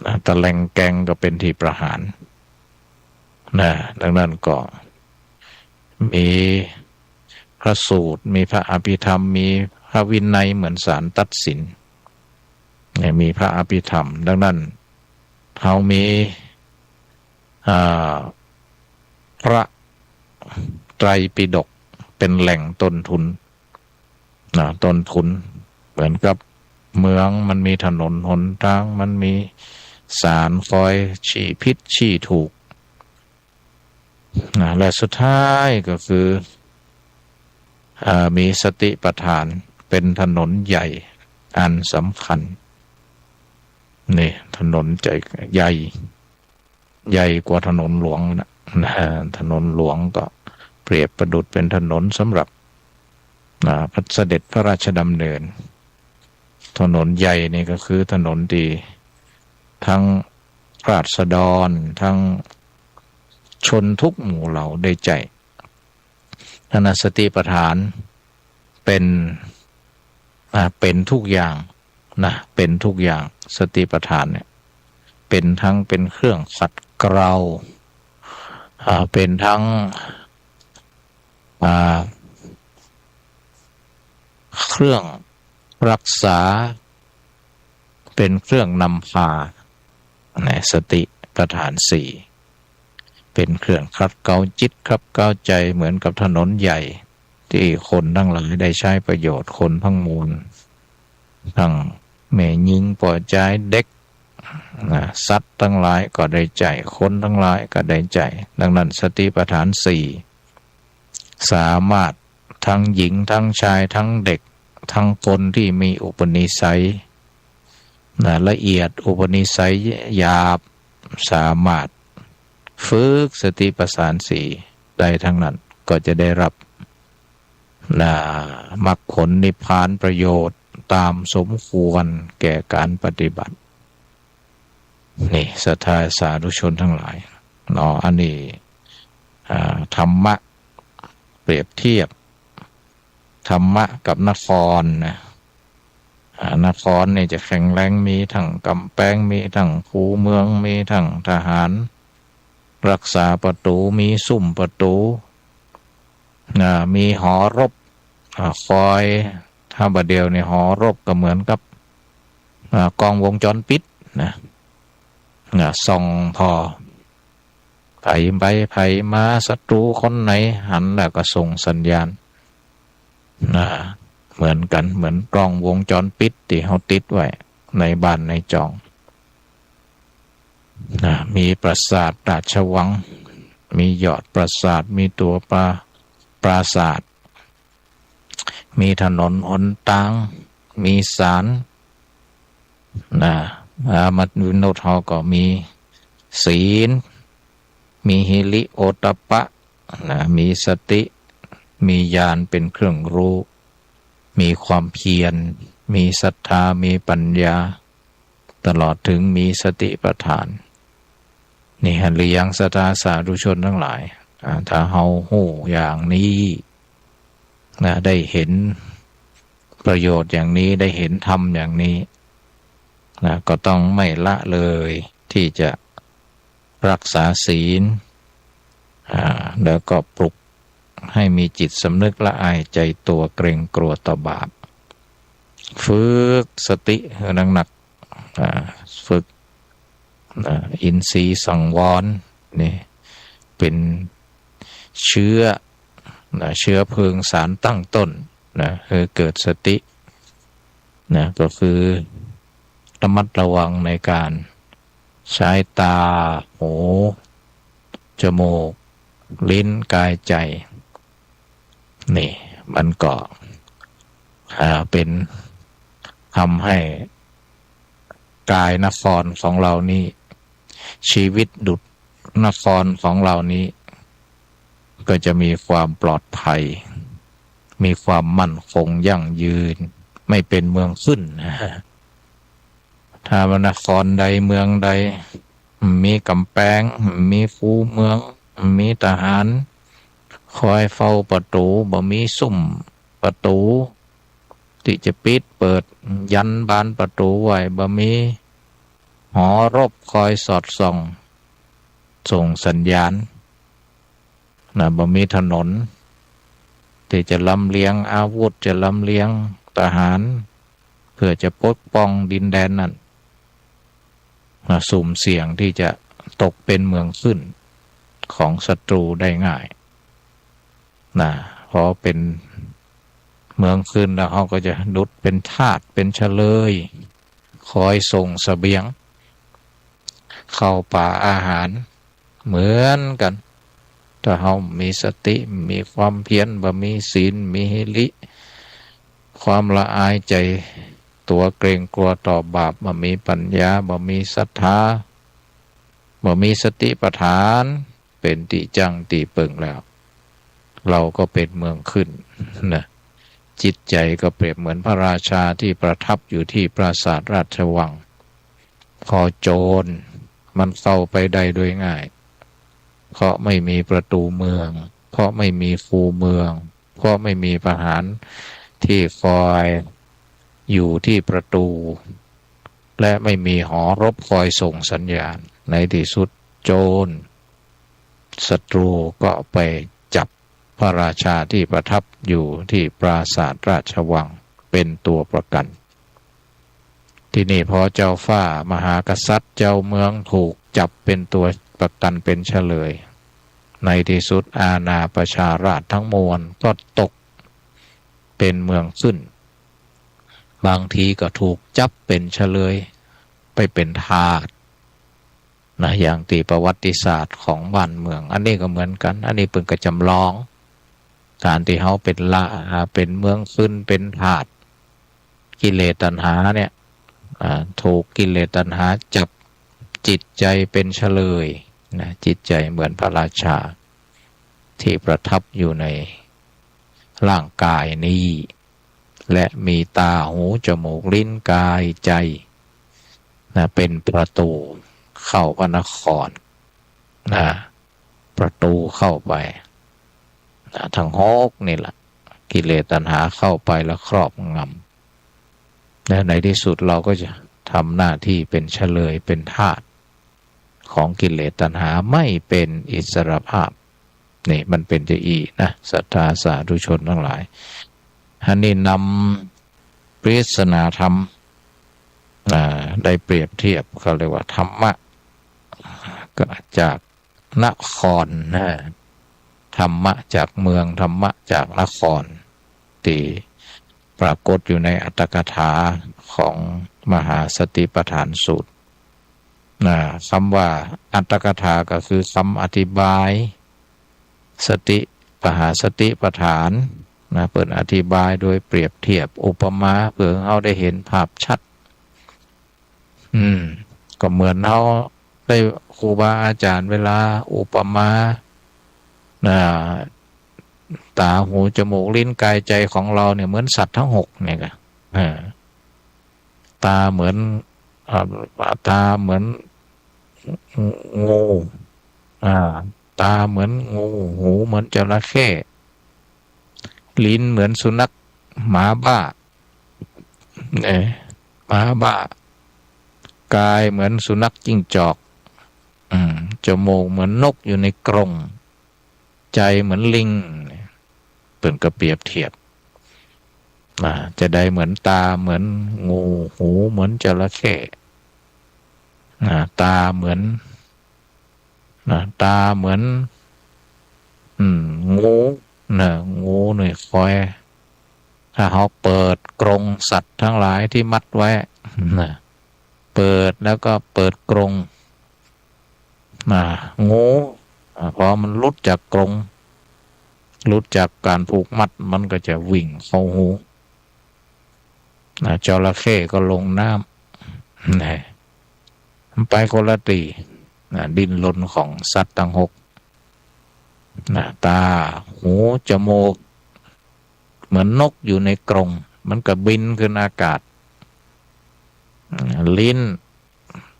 นะตะแลงแกงก็เป็นที่ประหารนะดังนั้นก็มีพระสูตรมีพระอภิธรรมมีพระวินัยเหมือนศาลตัดสินเนี่ยมีพระอภิธรรมดังนั้นเขามีพระไตรปิฎกเป็นแหล่งต้นทุนต้นทุนเหมือนกับเมืองมันมีถนนหนทางมันมีศาลคอยชี้ผิดชี้ถูกและสุดท้ายก็คือมีสติปัฏฐานเป็นถนนใหญ่อันสำคัญนี่ถนนใหญ่กว่าถนนหลวงนะถนนหลวงก็เปรียบประดุจเป็นถนนสำหรับพระเสด็จพระราชดำเนินถนนใหญ่นี่ก็คือถนนที่ทั้งราษฎรทั้งชนทุกหมู่เหล่าได้ใจสติปัฏฐานเป็นทุกอย่างนะเป็นทุกอย่างสติปัฏฐานเนี่ยเป็นทั้งเป็นเครื่องขัดเกลาเป็นทั้งเครื่องรักษาเป็นเครื่องนำพาในสติปัฏฐานสี่เป็นเครื่องขัดเกลาจิตขัดเกลาใจเหมือนกับถนนใหญ่ที่คนทั้งหลายได้ใช้ประโยชน์คนทั้งมวลทั้งแม่หญิงปล่อยใจเด็กสัตว์ทั้งหลายก็ได้ใจคนทั้งหลายก็ได้ใจดังนั้นสติปัฏฐานสี่สามารถทั้งหญิงทั้งชายทั้งเด็กทั้งคนที่มีอุปนิสัยละเอียดอุปนิสัยหยาบสามารถฝึกสติปัฏฐานสี่ได้ทั้งนั้นก็จะได้รับมรรคผลนิพพานประโยชน์ตามสมควรแก่การปฏิบัตินี่ศรัทธาสาธุชนทั้งหลายอันนี้ธรรมะเปรียบเทียบธรรมะกับนครนะนครเนี่ยจะแข็งแรงมีทั้งกำแพงมีทั้งคูเมืองมีทั้งทหารรักษาประตูมีซุ้มประตูมีหอรบคอยถ้าบัดเดียวเนี่ยหอรบก็เหมือนกับกล้องวงจรปิดนะส่องพอไผไปไผมาศัตรูคนไหนหันแล้วก็ส่งสัญญาณเหมือนกันเหมือนกล้องวงจรปิดที่เขาติดไว้ในบ้านในจองมีปราสาทราชวังมียอดปราสาทมีตัวปราสาทมีถนนหนทางมีศาลมัดวิโนทอก็มีศีลมีหิริโอตตัปปะมีสติมีญาณเป็นเครื่องรู้มีความเพียรมีศรัทธามีปัญญาตลอดถึงมีสติปัฏฐานนี่หรือยังศรัทธาสาธุชนทั้งหลายถ้าเฮาฮู้อย่างนี้ได้เห็นประโยชน์อย่างนี้ได้เห็นธรรมอย่างนี้ก็ต้องไม่ละเลยที่จะรักษาศีลแล้วก็ปลุกให้มีจิตสำนึกละอายใจตัวเกรงกลัวต่อบาปฝึกสติให้หนักฝึกอินทรีย์สังวรนี่เป็นเชื้อเพลิงสารตั้งต้นคือเกิดสติก็คือระมัดระวังในการใช้ตาหูจมูกลิ้นกายใจนี่มันก็เป็นทำให้ กายนครของเรานี้ชีวิตดุจนครของเรานี้ก็จะมีความปลอดภัยมีความมั่นคงยั่งยืนไม่เป็นเมืองขึ้นถ้านครใดเมืองใดมีกำแพงมีคูเมืองมีทหารคอยเฝ้าประตูบ่มีซุ่มประตูที่จะปิดเปิดยันบานประตูไว้บ่มีหอรบคอยสอดส่องส่งสัญญาณบ่มีถนนที่จะลำเลียงอาวุธจะลำเลียงทหารเพื่อจะปกป้องดินแดนนั้นสุ่มเสี่ยงที่จะตกเป็นเมืองขึ้นของศัตรูได้ง่ายเพราะเป็นเมืองขึ้นแล้วเขาก็จะดุดเป็นทาสเป็นเฉลยคอยส่งเสบียงเข้าป่าอาหารเหมือนกันถ้าเขามีสติมีความเพียรบ่มีศีลมีหิริความละอายใจตัวเกรงกลัวต่อบาปบ่มีปัญญาบ่มีศรัทธาบ่มีสติปัฏฐานเป็นติจังติเปิงแล้วเราก็เป็นเมืองขึ้นนะจิตใจก็เปรียบเหมือนพระราชาที่ประทับอยู่ที่ปราสาทราชวังพอโจรมันเข้าไปได้โดยง่ายเพราะไม่มีประตูเมืองเพราะไม่มีคูเมืองเพราะไม่มีทหารที่คอยอยู่ที่ประตูและไม่มีหอรบคอยส่งสัญญาณในที่สุดโจรศัตรูก็ไปจับพระราชาที่ประทับอยู่ที่ปราสาทราชวังเป็นตัวประกันที่นี่พอเจ้าฟ้ามหากษัตริย์เจ้าเมืองถูกจับเป็นตัวประกันเป็นเฉลยในที่สุดอาณาประชาราษฎร์ทั้งมวลก็ตกเป็นเมืองขึ้นบางทีก็ถูกจับเป็นเฉลยไปเป็นทาสอย่างที่ประวัติศาสตร์ของบ้านเมืองอันนี้ก็เหมือนกันอันนี้เป็นกระจำลองการที่เขาเป็นเป็นเมืองขึ้นเป็นทาสกิเลสตัณหาเนี่ยถูกกิเลสตัณหาจับจิตใจเป็นเฉลยจิตใจเหมือนพระราชาที่ประทับอยู่ในร่างกายนี้และมีตาหูจมูกลิ้นกายใจเป็นประตูเข้าพระนครประตูเข้าไปทางหกนี่แหละกิเลสตัณหาเข้าไปแล้วครอบงำและในที่สุดเราก็จะทำหน้าที่เป็นเฉลยเป็นทาสของกิเลสตัณหาไม่เป็นอิสรภาพนี่มันเป็นจะอีนะศรัทธาสาธุชนทั้งหลายอันนี้นำปริศนาธรรมได้เปรียบเทียบเขาเรียกว่าธรรมะก็จากนครธรรมะจากเมืองธรรมะจากนครที่ปรากฏอยู่ในอัตถกถาของมหาสติปัฏฐานสูตรคำว่าอัตถกถาก็คือคำอธิบายสติมหาสติปัฏฐานเปิดอธิบายโดยเปรียบเทียบอุปมาเพื่อเราได้เห็นภาพชัดก็เหมือนเราได้ครูบาอาจารย์เวลาอุปมาตาหูจมูกลิ้นกายใจของเราเนี่ยเหมือนสัตว์ทั้งหกเนี่ยค่ะตาเหมือนงูตาเหมือนงูหูเหมือนจระเข้ลิ้นเหมือนสุนัขหมาบ้าหมาบ้ากายเหมือนสุนัขจิ้งจอกจมูกเหมือนนกอยู่ในกรงใจเหมือนลิงเปิ่นก็เปรียบเทียบจะได้เหมือนตาเหมือนงูหูเหมือนจระเข้ตาเหมือนงูงูหน่อยคอยถ้าเขาเปิดกรงสัตว์ทั้งหลายที่มัดไว้เปิดแล้วก็เปิดกรงงูพอมันหลุดจากกรงหลุดจากการผูกมัดมันก็จะวิ่งเข้าหูจระเข้ก็ลงน้ำ มันไปคนละตีดิ้นรนของสัตว์ทั้งหกตาหูจมูกเหมือนนกอยู่ในกรงมันก็บินขึ้นอากาศลิ้น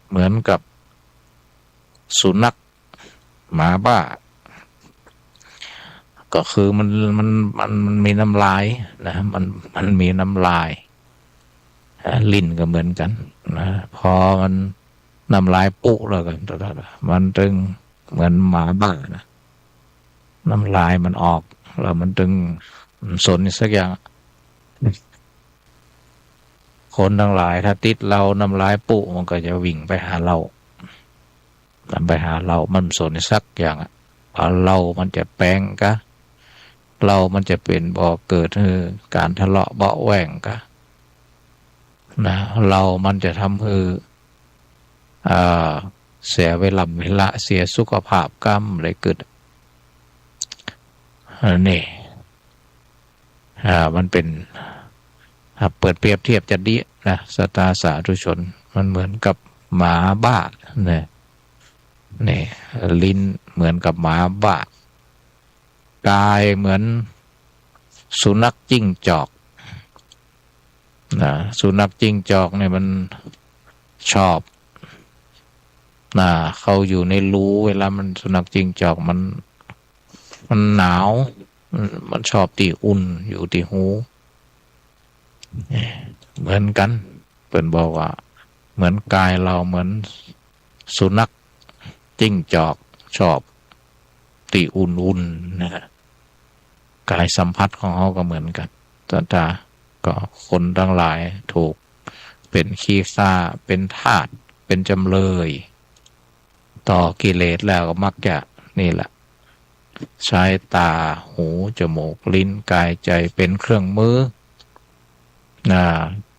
เหมือนกับสุนัขหมาบ้าก็คือมันมีน้ำลายนะมันมีน้ำลายลิ้นก็เหมือนกันนะพอมันน้ำลายปุ๊แล้วกันมันตึงเหมือนหมาบ้านะน้ำลายมันออกแล้วมันตึงสนสักอย่างคนทั้งหลายถ้าติดเราน้ำลายปุ๊มันก็จะวิ่งไปหาเรามันสนสักอย่างพอเรามันจะแปลงกะเรามันจะเป็นบ่อเกิดการทะเลาะเบาแหว่งกะนะเรามันจะทำเสียเวลาเสียสุขภาพกรรมอะไรเกิดนี่มันเป็นเปิดเปรียบเทียบจะดีนะสตาสาธุชนมันเหมือนกับหมาบ้าเนี่ยนี่ลิ้นเหมือนกับหมาบ้ากายเหมือนสุนัขจิ้งจอกสุนัขจิ้งจอกเนี่ยมันชอบเขาอยู่ในรูเวลามันสุนัขจิ้งจอกมันหนาวมันชอบที่อุ่นอยู่ที่หูเหมือนกันเปิ่นบอกว่าเหมือนกายเราเหมือนสุนัขจิ้งจอกชอบที่อุ่นๆนะกายสัมผัสของเขาก็เหมือนกันแต่ก็คนทั้งหลายถูกเป็นขี้ข้าเป็นทาสเป็นจำเลยต่อกิเลสแล้วก็มักจะนี่แหละใช้ตาหูจมูกลิ้นกายใจเป็นเครื่องมือ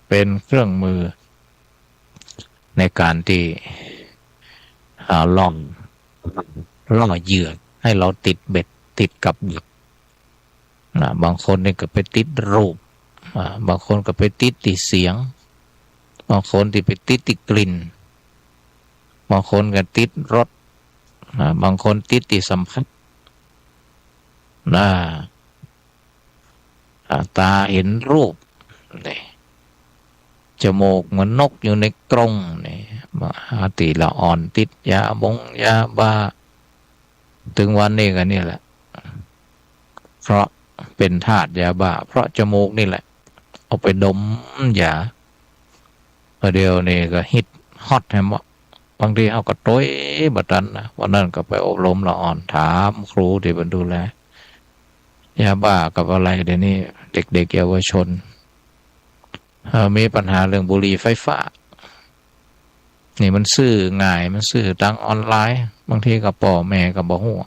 เป็นเครื่องมือในการที่ล่อเหยื่อให้เราติดเบ็ดติดกับหยึกบางคนนี่ก็ไปติดรูปบางคนก็ไปติดเสียงบางคนที่ไปติดกลิ่นบางคนก็ติดรสบางคนติดสัมผัสตาเห็นรูปนี่จมูกเหมือนนกอยู่ในกรงนี่ติละอ่อนติดยาบ้าถึงวันนี้กันนี่แหละเพราะเป็นทาสยาบ้าเพราะจมูกนี่แหละเอาไปดมยาเดียวนี่ก็ฮิตฮอตแฮมบางทีเขาก็ต้อยบัดนั้นนะวันนั้นก็ไปอบรมละอ่อนถามครูที่บรรดูแลยาบ้ากับอะไรเดี๋ยวนี้เด็กๆเยาวชนมีปัญหาเรื่องบุหรี่ไฟฟ้านี่มันซื้อง่ายมันซื้อตังออนไลน์บางทีกับพ่อแม่กับบ่ฮู้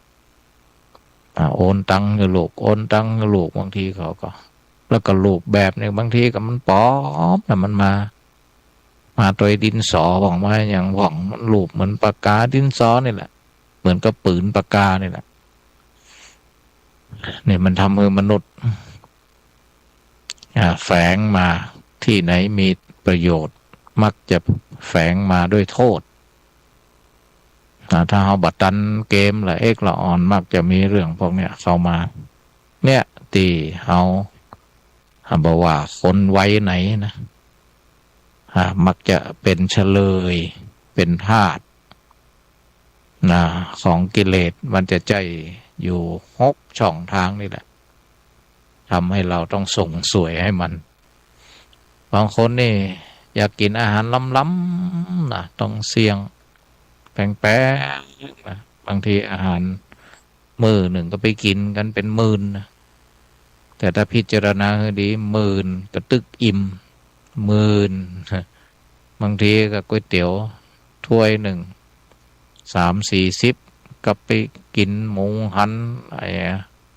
โอนตังกับลูกโอนตังกับลูกบางทีเขาก็แล้วก็รูปแบบเนี่ยบางทีก็มันปลอมแต่มันมาตัวดินสอบอกว่าอย่างหว่องมันรูปเหมือนปากกาดินสอนี่แหละเหมือนกับปืนปากกานี่แหละเนี่ยมันทำให้มนุษย์แฝงมาที่ไหนมีประโยชน์มักจะแฝงมาด้วยโทษถ้าเราบัดตันเกมละละอ่อนมักจะมีเรื่องพวกเนี้ยเข้ามาเนี่ยตีเราบอกว่าคนไว้ไหนนะมักจะเป็นเฉลยเป็นทาสของกิเลสมันจะใจอยู่6 ช่องทางนี่แหละทำให้เราต้องส่งสวยให้มันบางคนนี่อยากกินอาหารล้ำๆนะต้องเสี่ยงแพงๆนะบางทีอาหารมื้อหนึ่งก็ไปกินกันเป็นหมื่นนะแต่ถ้าพิจารณาให้ดีหมื่นก็ตึกอิ่มหมื่นบางทีก็ก๋วยเตี๋ยวถ้วยหนึ่ง30-40ก็ไปกินหมูหัน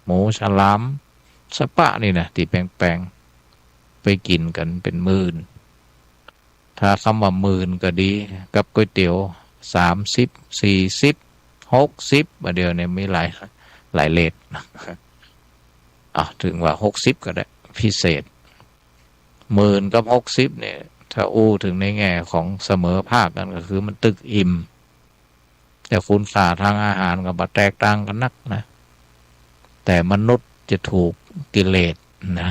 หมูฉลามสปะนี่นะที่แปลงๆไปกินกันเป็นหมื่นถ้าคำว่าหมื่นก็ดีกับก๋วยเตี๋ยว30-40-60เดี๋ยวเนี่ยมีหลายเลทถึงว่า60ก็ได้พิเศษหมื่นกับ60เนี่ย ถ้าอู้ถึงในแง่ของเสมอภาคกันก็คือมันตึกอิ่มแต่คุณค่าทางอาหารก็บ่แตกต่างกันนักนะแต่มนุษย์จะถูกกิเลสนะ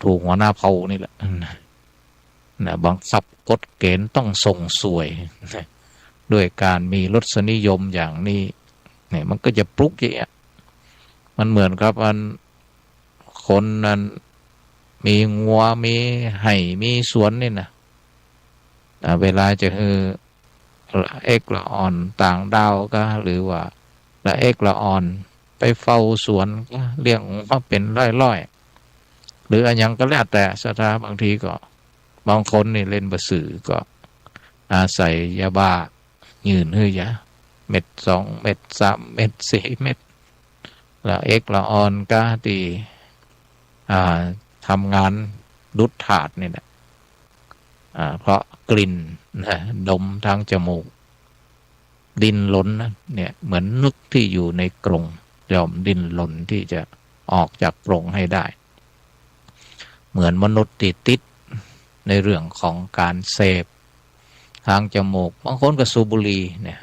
ถูกหัวหน้าเผ่านี่แหละนะบังคับกฎเกณฑ์ต้องส่งสวยนะด้วยการมีรสนิยมอย่างนี้เนี่ยมันก็จะปลุกอย่างเงี้ยมันเหมือนกับคนนั้นมีงัวมีไห่มีสวนนี่นะเวลาจะคือละเอกละอ่อนต่างดาวก็หรือว่าละเอกละอ่อนไปเฝ้าสวนก็เลี้ยงมาเป็นร้อยๆหรืออันยังก็แล้วแต่สถาบางทีก็บางคนนี่เล่นบะสื่อก็อาศัยยาบ้ายืนหื้อยะเม็ด2 เม็ด3 เม็ด4 เม็ดละเอกละอ่อนก็ตีทำงานดุดถาดนี่แหละเพราะกลิ่นนะดมทางจมูกดิ้นรนนะเนี่ยเหมือนนกที่อยู่ในกรงยอมดิ้นรนที่จะออกจากกรงให้ได้เหมือนมนุษย์ติดในเรื่องของการเสพทางจมูกบางคนก็สูบบุหรี่เนี่ย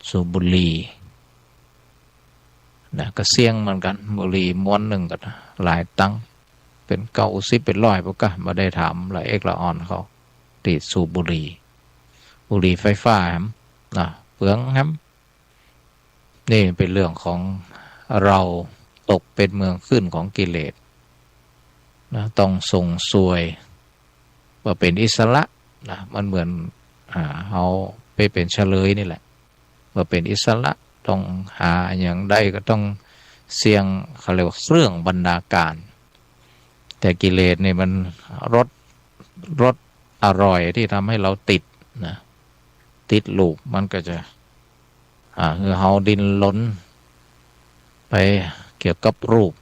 สูบบุหรี่นะก็เสี่ยงเหมือนกันบุหรี่ม้วนหนึ่งก็หลายตังค์เป็น90เป็น100ปุ๊กก็มาได้ถามละเอกละอ่อนเขาติดสูบบุหรี่ไฟฟ้าครับนะเปลืองครับนี่เป็นเรื่องของเราตกเป็นเมืองขึ้นของกิเลสนะต้องส่งสวยว่าเป็นอิสระนะมันเหมือนเอาไปเป็นเฉลยนี่แหละว่าเป็นอิสระต้องหาอย่างใดก็ต้องเสี่ยงเขาเรียกว่าเครื่องบรรณาการแต่กิเลสนี่มันรสอร่อยที่ทำให้เราติดนะติดลูกมันก็จะคือเฮาดินล้นไปเกี่ยวกับรูป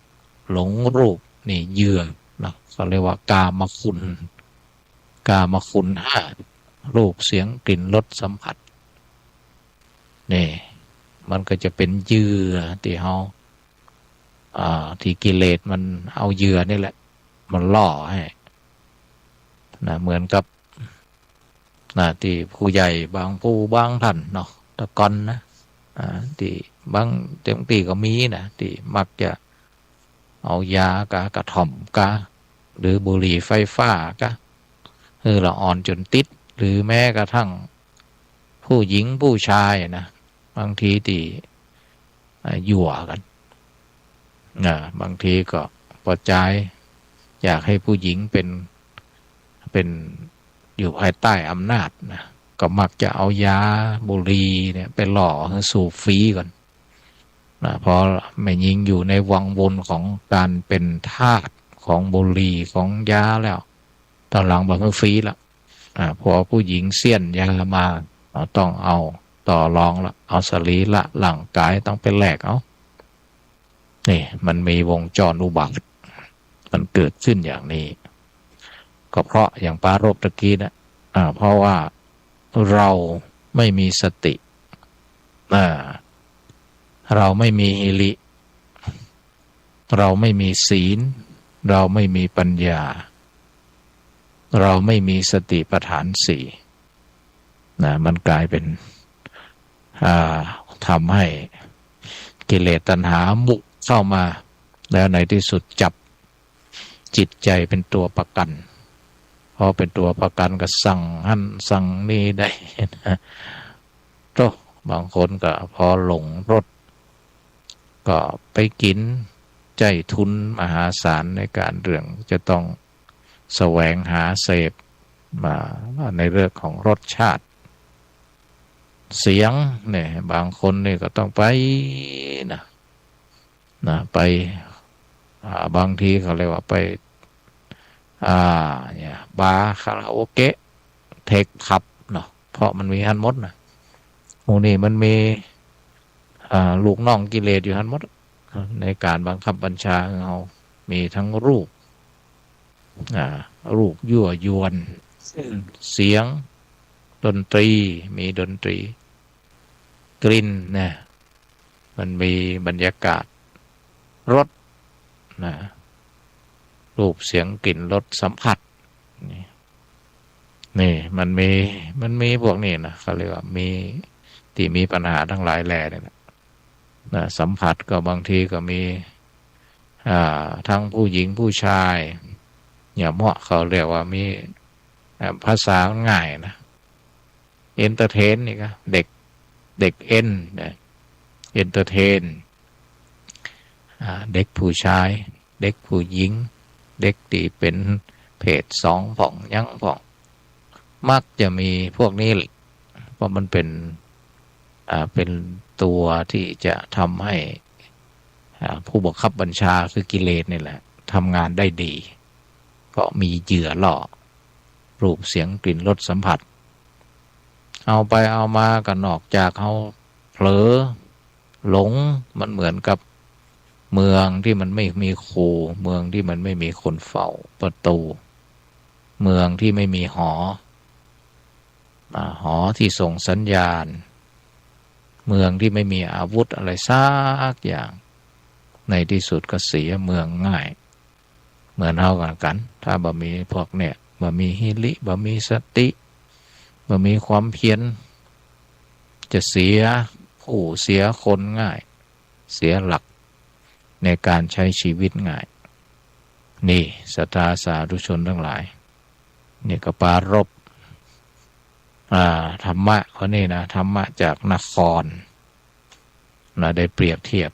หลงรูปนี่เหยื่อนะเขาเรียกว่ากามคุณ5รูปเสียงกลิ่นรสสัมผัสนี่มันก็จะเป็นเหยื่อที่เฮาที่กิเลสมันเอาเหยื่อนี่แหละมันล่อให้นะเหมือนกับที่ผู้ใหญ่บางผู้บางท่านเนาะตะกอนนะที่บางทีก็มีนะที่มักจะเอายากระถ่อมหรือบุหรี่ไฟฟ้าละอ่อนจนติดหรือแม้กระทั่งผู้หญิงผู้ชายนะบางทีที่หยั่วกันบางทีก็พอใจอยากให้ผู้หญิงเป็นอยู่ภายใต้อำนาจนะก็มักจะเอายาบุหรี่เนี่ยไปหล่อให้สูบฟรีก่อนนะพอไม่ยิงอยู่ในวังวนของการเป็นทาสของบุหรี่ของยาแล้วตอนหลังบอกว่าฟรีละพอผู้หญิงเสี้ยนยามาต้องเอาต่อรองละเอาสรีระร่างกายต้องไปแลกเอานี่มันมีวงจรอุบัติมันเกิดขึ้นอย่างนี้ก็เพราะอย่างปารภตะกี้นะเพราะว่าเราไม่มีสติเราไม่มีหิริเราไม่มีศีลเราไม่มีปัญญาเราไม่มีสติปัฏฐาน4มันกลายเป็นทำให้กิเลสตัณหาบุกเข้ามาแล้วในที่สุดจับจิตใจเป็นตัวประกันพอเป็นตัวประกันก็สั่งหั่นสั่งนี่ได้นะบางคนก็พอหลงรสก็ไปกินใจทุนมหาศาลในการเรื่องจะต้องแสวงหาเสพมาในเรื่องของรสชาติเสียงเนี่ยบางคนนี่ก็ต้องไปไปบางทีเขาเรียกว่าไปเนี่ยบาร์คาราโอเกะเทคผับเนาะเพราะมันมีฮันมดนะพวกนี้มันมีลูกน้องกิเลสอยู่ฮันมดในการบังคับบัญชาเรามีทั้งรูปยั่วยวนเสียงดนตรีมีดนตรีกลิ่นเนี่ยมันมีบรรยากาศรสรูปเสียงกลิ่นรสสัมผัสนี่ นี่มันมีพวกนี้นะเขาเรียกว่ามีที่มีปัญหาทั้งหลายแหล่เนี่ยนะสัมผัสก็บางทีก็มีทั้งผู้หญิงผู้ชายเนี่ยเหมาะเขาเรียกว่ามีภาษาง่ายนะเอนเตอร์เทนนี่ก็เด็กเอ็นเอนเตอร์เทนเด็กผู้ชายเด็กผู้หญิงเด็กที่เป็นเพศสองผ่องยังผ่องมักจะมีพวกนี้เพราะมันเป็นตัวที่จะทำให้ผู้บังคับบัญชาคือกิเลสนี่แหละทำงานได้ดีก็มีเหยื่อล่อรูปเสียงกลิ่นรสสัมผัสเอาไปเอามากันนอกจากเขาเผลอหลงมันเหมือนกับเมืองที่มันไม่มีคูเมืองที่มันไม่มีคนเฝ้าประตูเมืองที่ไม่มีหอที่ส่งสัญญาณเมืองที่ไม่มีอาวุธอะไรสักอย่างในที่สุดก็เสียเมืองง่ายเหมือนเท่ากันถ้าบ่มีพวกเนี่ยบ่มีฮิริบ่มีสติบ่มีความเพียรจะเสียผู้เสียคนง่ายเสียหลักในการใช้ชีวิตง่ายนี่ศรัทธาสาธุชนทั้งหลายนี่ก็ปารภธรรมะเขานี่นะธรรมะจากนครนะได้เปรียบเทียบ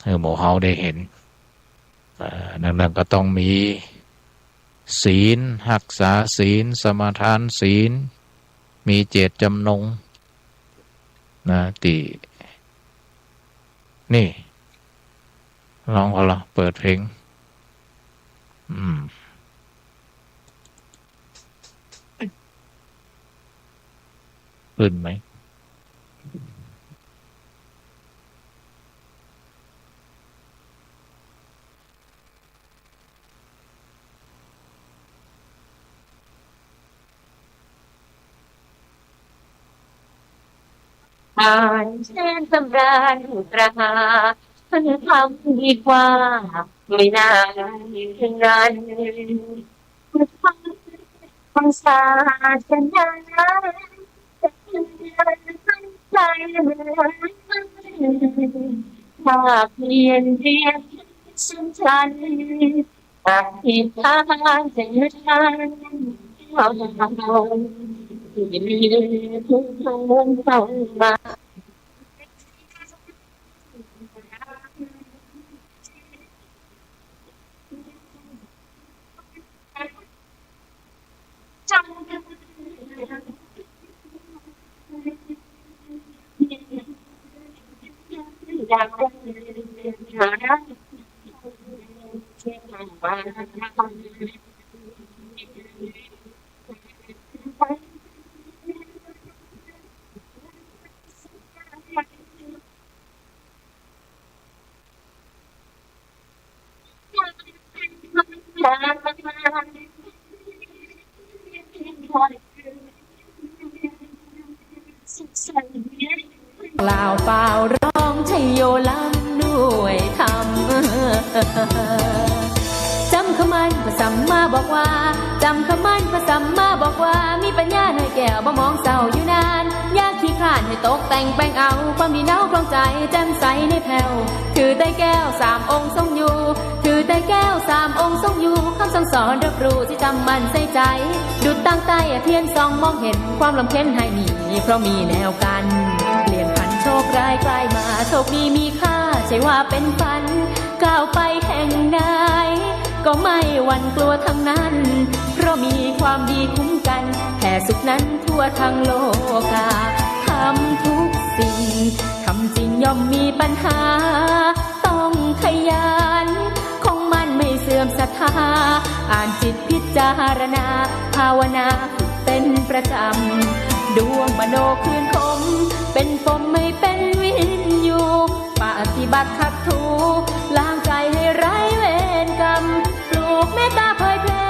ให้หมู่เฮาได้เห็นดังนั้นก็ต้องมีศีลรักษาศีลสมาทานศีลมีเจตจำนงนะตินี่ลองเอาละเปิดเพลงขึ้นไหมอ่านเช่นตำราประหาฉันทำดีกว่าไม่นานถึงนั้นคำสาสนาจะตั้งใจเหมือนถ้าเพียนเรียนฉันอธิษฐานจะยึดมั่นเอาที่มีทุกทางต้องมาจำอยากได้หาได้เชื่อว่ากล่าวเปล่าร้องชัยโยล้ำด้วยธรรมจำคำมันพระสัมมาบอกว่าจำคำมันพระสัมมาบอกว่ามีปัญญาหน่อยแก้วบ่มองเศร้าอยู่นานอยากขี้คร้านให้ตกแต่งแป้งเอาความดีเน่าคลองใจแจ่มใสในแผ่วถือไต้แก้ว3 องค์ทรงอยู่ถือไต้แก้ว3 องค์ทรงอยู่คำสั่งสอนรับรู้ที่จำมันใส่ใจดุจตั้งใต้เทียนส่องมองเห็นความลำเค็ญให้หนีเพราะมีแนวกันเปลี่ยนพันโชคร้ายกลายมาโชคดีมีค่าใช่ว่าเป็นฝันก้าวไปแห่งใดก็ไม่หวั่นกลัวทั้งนั้นเพราะมีความดีคุ้มกันแผ่สุขนั้นทั่วทั้งโลกาทำทุกสิ่งทำจริงย่อมมีปัญหาต้องขยันคงมันไม่เสื่อมศรัทธาอ่านจิตพิจารณาภาวนาฝึกเป็นประจำดวงมโนคืนคมเป็นปมไม่เป็นวินอยู่ปฏิบัติขัดถูล้างใจให้ไร้เวรกรรมปลูกเมตตาเผยแพร่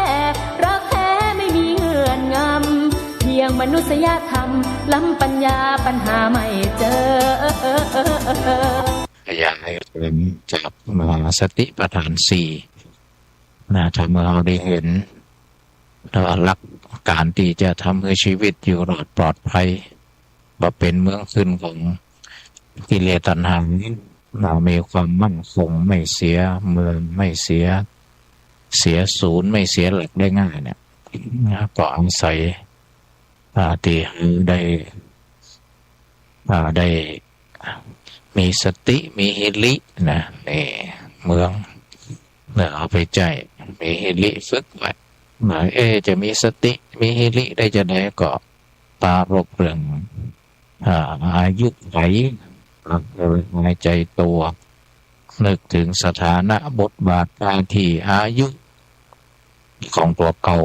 รักแท้ไม่มีเงื่อนงำเพียงมนุษยธรรมล้ำปัญญาปัญหาไม่เจอขยายเรื่องจากมหาสติปัฏฐาน4นะถ้าเมื่อเราได้เห็น แล้วหลักการที่จะทำให้ชีวิตอยู่รอดปลอดภัยว่าเป็นเมืองขึ้นของกิเลสตัณหาเรามีความมั่นคงไม่เสียเมืองไม่เสียศูนย์ไม่เสียหลักได้ง่ายเนี่ยก็อาศัยที่ได้มีสติมีฮิรินะในเมืองเนี่ยเอาไปใจมีฮิริฝึกไว้หมายจะมีสติมีฮิริได้จะได้ก็ปรารบเรื่องอายุไขหายใจตัวนึกถึงสถานะบทบาทการที่อายุของตัวเก่า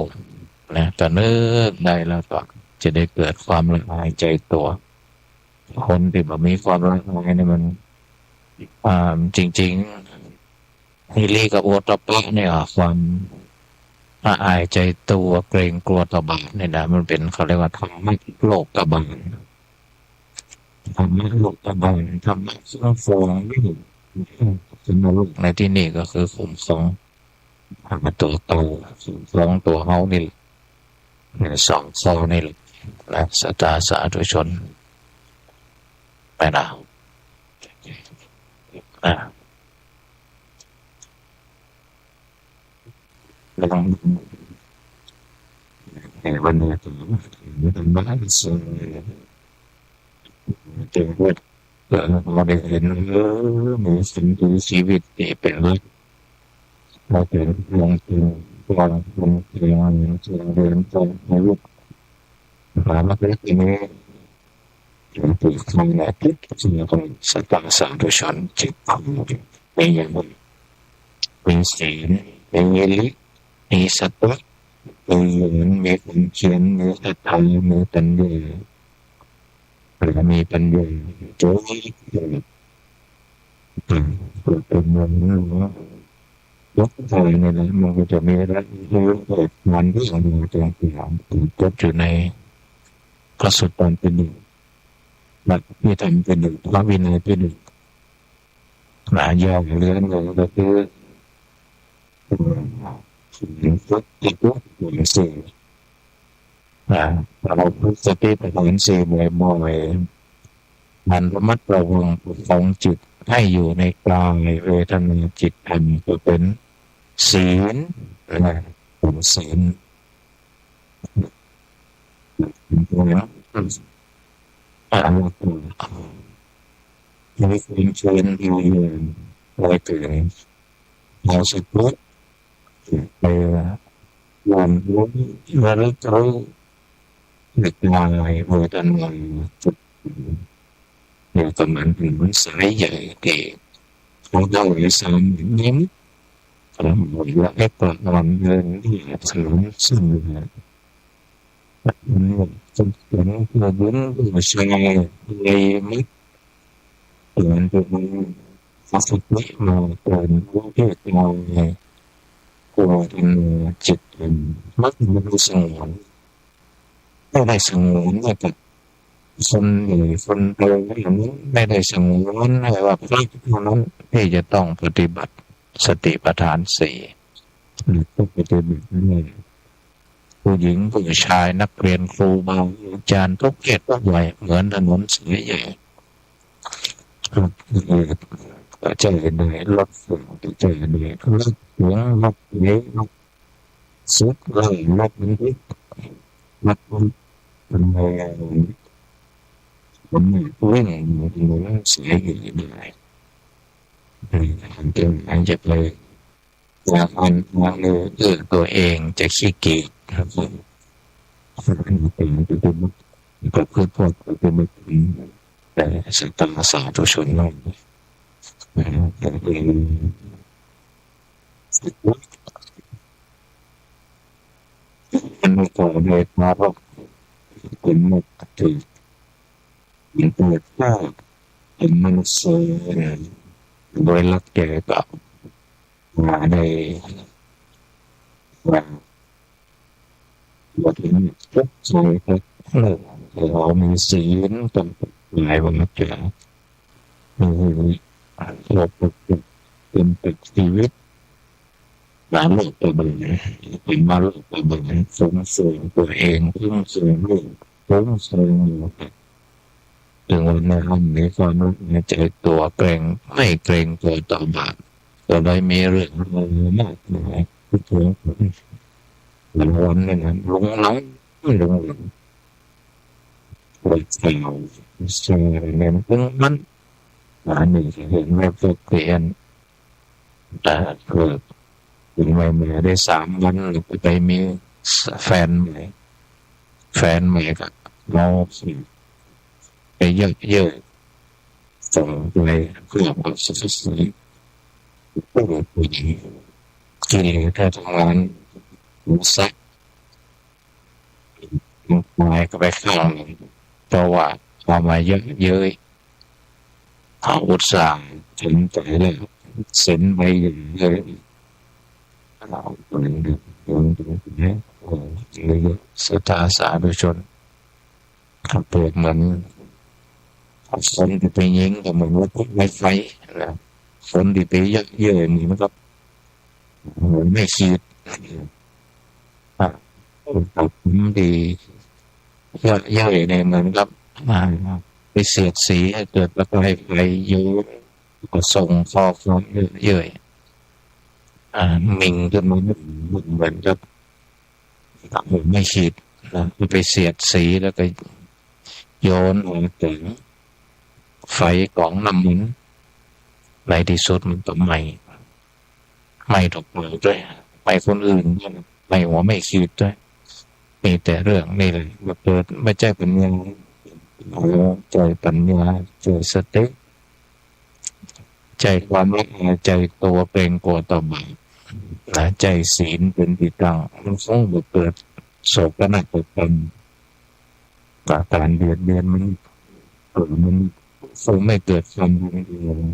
นะแต่นึกได้แล้วก็จะได้เกิดความละอายใจตัวคนที่แบบมีความละอายเนี่ยมันจริงๆฮิริกับโอตตปะเนี่ยความละอายใจตัวเกรงกลัวต่อบาปเนี่ยนะมันเป็นเขาเรียกว่าธรรมะโลกกบาลธรรมะโลกกบาลธรรมะเสื่อมฟองนี่เป็นโลกในที่นี่ก็คือขุมสองตัวโตสองตัวเฮานี่สองโซนี่แหละนะสตาสาธุชนไปนะลองวันนี้ถึงมันบ้านสุดเจ๋งเว้ยเราได้เห็นมีสิ่งมีชีวิตที่เป็นเรื่องเราเป็นลงทุนวางลงทุนเดินตรงในรูปมาเล็กนี้ถึงทำแนวคิดสิ่งของสตาสาธุชนจิตมีอย่างมีศีลมีเงลิมีสติมีเหมือนมีความเพียรมีศรัทธามีปัญญาหรือมีปัญญาโจ้ยเป็นเมืองนั้นว่ายกใจเนี่ยนะมันก็จะมีรักรู้เกิดมันที่เราดูตรงที่เราจดอยู่ในพระสุตตันเป็นหนึ่งบัตรพิธรรมเป็นหนึ่งพระวินัยเป็นหนึ่งหลายอย่างเรื่องเลยก็คือสิ่งฝึกจิตวิญญาณสื่อเราฝึกสติปัฏฐานสี่บ่อยๆมันระมัดระวังประคองจิตให้อยู่ในกายเวทนาจิตธรรมก็เป็นศีลนะเป็นศีลมีความเชื่ออยู่ไว้ถึงเราสุดยไปวันรู้ระลึกรู้เด็กนายเวทนาจุดเนี่ยตอนนั้นเป็นมันสายใหญ่เก๋เขาเล่าให้ซ้ำยิ้มแล้วหมดละไอ้ปากมันเงินที่ถึงซึ่งเนี่ยมันจนถึงระบุนตัวชายเลยมิเปลี่ยนเป็นสักนิดมาเป็นรู้เรื่องเราตัวเป็นจิตเป็นมักมันสงวนไม่ได้สงวนแต่คนหรือคนโตอย่างนี้ไม่ได้สงวนอะไรว่าพระนั้นที่จะต้องปฏิบัติสติปัฏฐานสี่หรือต้องปฏิบัตินี่ผู้หญิงผู้ชายนักเรียนครูบาอาจารย์ทุกเพศทุกวัยเหมือนถนนสายใหญ่ก็จะเห็นได้รถฝุ่นก็จะเห็นได้รถเสียงรถเลี้ยรถสุดเลยรถมันที่รถเป็นไงผมวิ่งอยู่ในเสียอยู่ได้เดินทางจะไปจากอันมาเลยตัวเองจะขี้เกียจครับผมเป็นก็เพื่อพวกเป็นแต่สัตว์สาธุชนนั่นแต่เองมันไม่ต่อเลยมาเพราะเป็นหมดถึงมันเปิดหน้าเป็นมนุษย์โดยลักแก่กับมาในว่าเราถึงทุกใจครับเรามีศีลตนหลายวันเกิดมีเราเป็นชีวิต มาโลกตัวเบิ่งเป็นมาโลกตัวเบิ่งฟุ้งเฟือยตัวเองฟุ้งเฟือยลูกฟุ้งเฟือยอยู่ถึงวันนั้นมีความรู้ในใจตัวเกรงไม่เกรงตัวต่อบาปก็เลยมีเรื่องมากมายที่ถึงวันนั้นหลงหลงหลงหลงปวดเข่าเสียเนี่ยมันอันนี้เห็นไม่เปลี่ยนแต่เกิดถึงไม่ได้3 วันไปมีแฟนใหม่กับเราไปเยอะส่งไปเพื่อความสุขสันต์ผู้หญิงที่ถ้าทำงานรู้สักตายก็ไปข้างหนึ่งเพราะว่าเอามาเยอะเขาอุตส่าห์ถึงใจแล้วเซ็นไปอย่างเยอะเราเป็นเรื่องศรัทธาสาธุชนเปิดเหมือนฝนที่ไปยิงกับเหมือนรถไฟนะฝนที่ไปเยอะๆนี่มันก็เหมือนไม่คิดกับดีเยอะๆในเหมือนกับไปเสียดสีให้เกิดประกายไฟเยอะก็ส่งฟอกเยอะมิงจนมันเหมือนกับผมไม่คิดนะไปเสียดสีแล้วก็โยนออกถึงไฟของน้ำมันในที่สุดมันก็ไม่ตกมือด้วยไม่คนอื่นไม่หัวไม่คิดด้วยมีแต่เรื่องนี่เลยมาเกิดไม่ใช่ปัญญาใจปัญญาใจสติใจความละอายใจตัวเกรงกลัวต่อบาปใจศีลเป็นที่ตั้งมันคงเกิดโศกนาฏกรรมการเบียดมันคงไม่เกิดความรุนแรง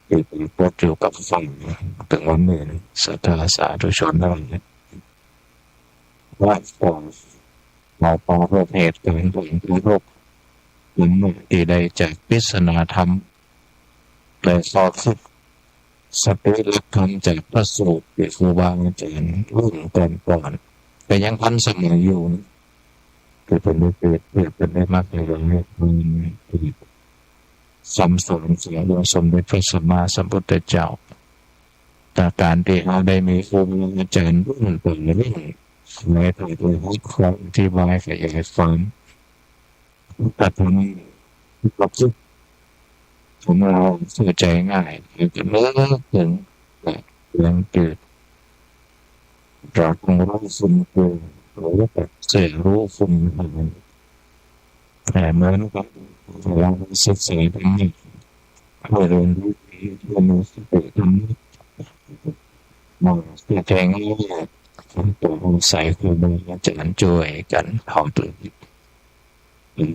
เกิดปวดอยู่กับไฟถึงวันนี้ศรัทธาสาธุชนทั้งหลายว่าของเราปอประเภทการผลโรคมันที่ได้จากปริศนาธรรมและสอดสุดสติลักคำจากพระสูตรที่ครูบาอาจารย์รุ่นก่อนแต่ยังพันสมัยอยู่คือเป็นได้เกิดเป็นได้มากเลยมันสำสอนเสียงสมเด็จพระสัมมาสัมพุทธเจ้าแต่การที่เราได้มีครูบาอาจารย์รุ่นในทางตัวให้ความอธิบายขยายฟังแต่ทำรับซึ่งของเราเข้าใจง่ายคือเนื้อถึงเรื่องเกิดจากของเราสุ่มเกิดหรือว่าเสียรู้สุ่มแต่เหมือนกับเราศึกษาธรรมะเพื่อเรียนรู้เรียนรู้สติธรรมะมาเข้าใจง่ายตัวใส่ครูบาอาจารย์ช่วยกันทำตัว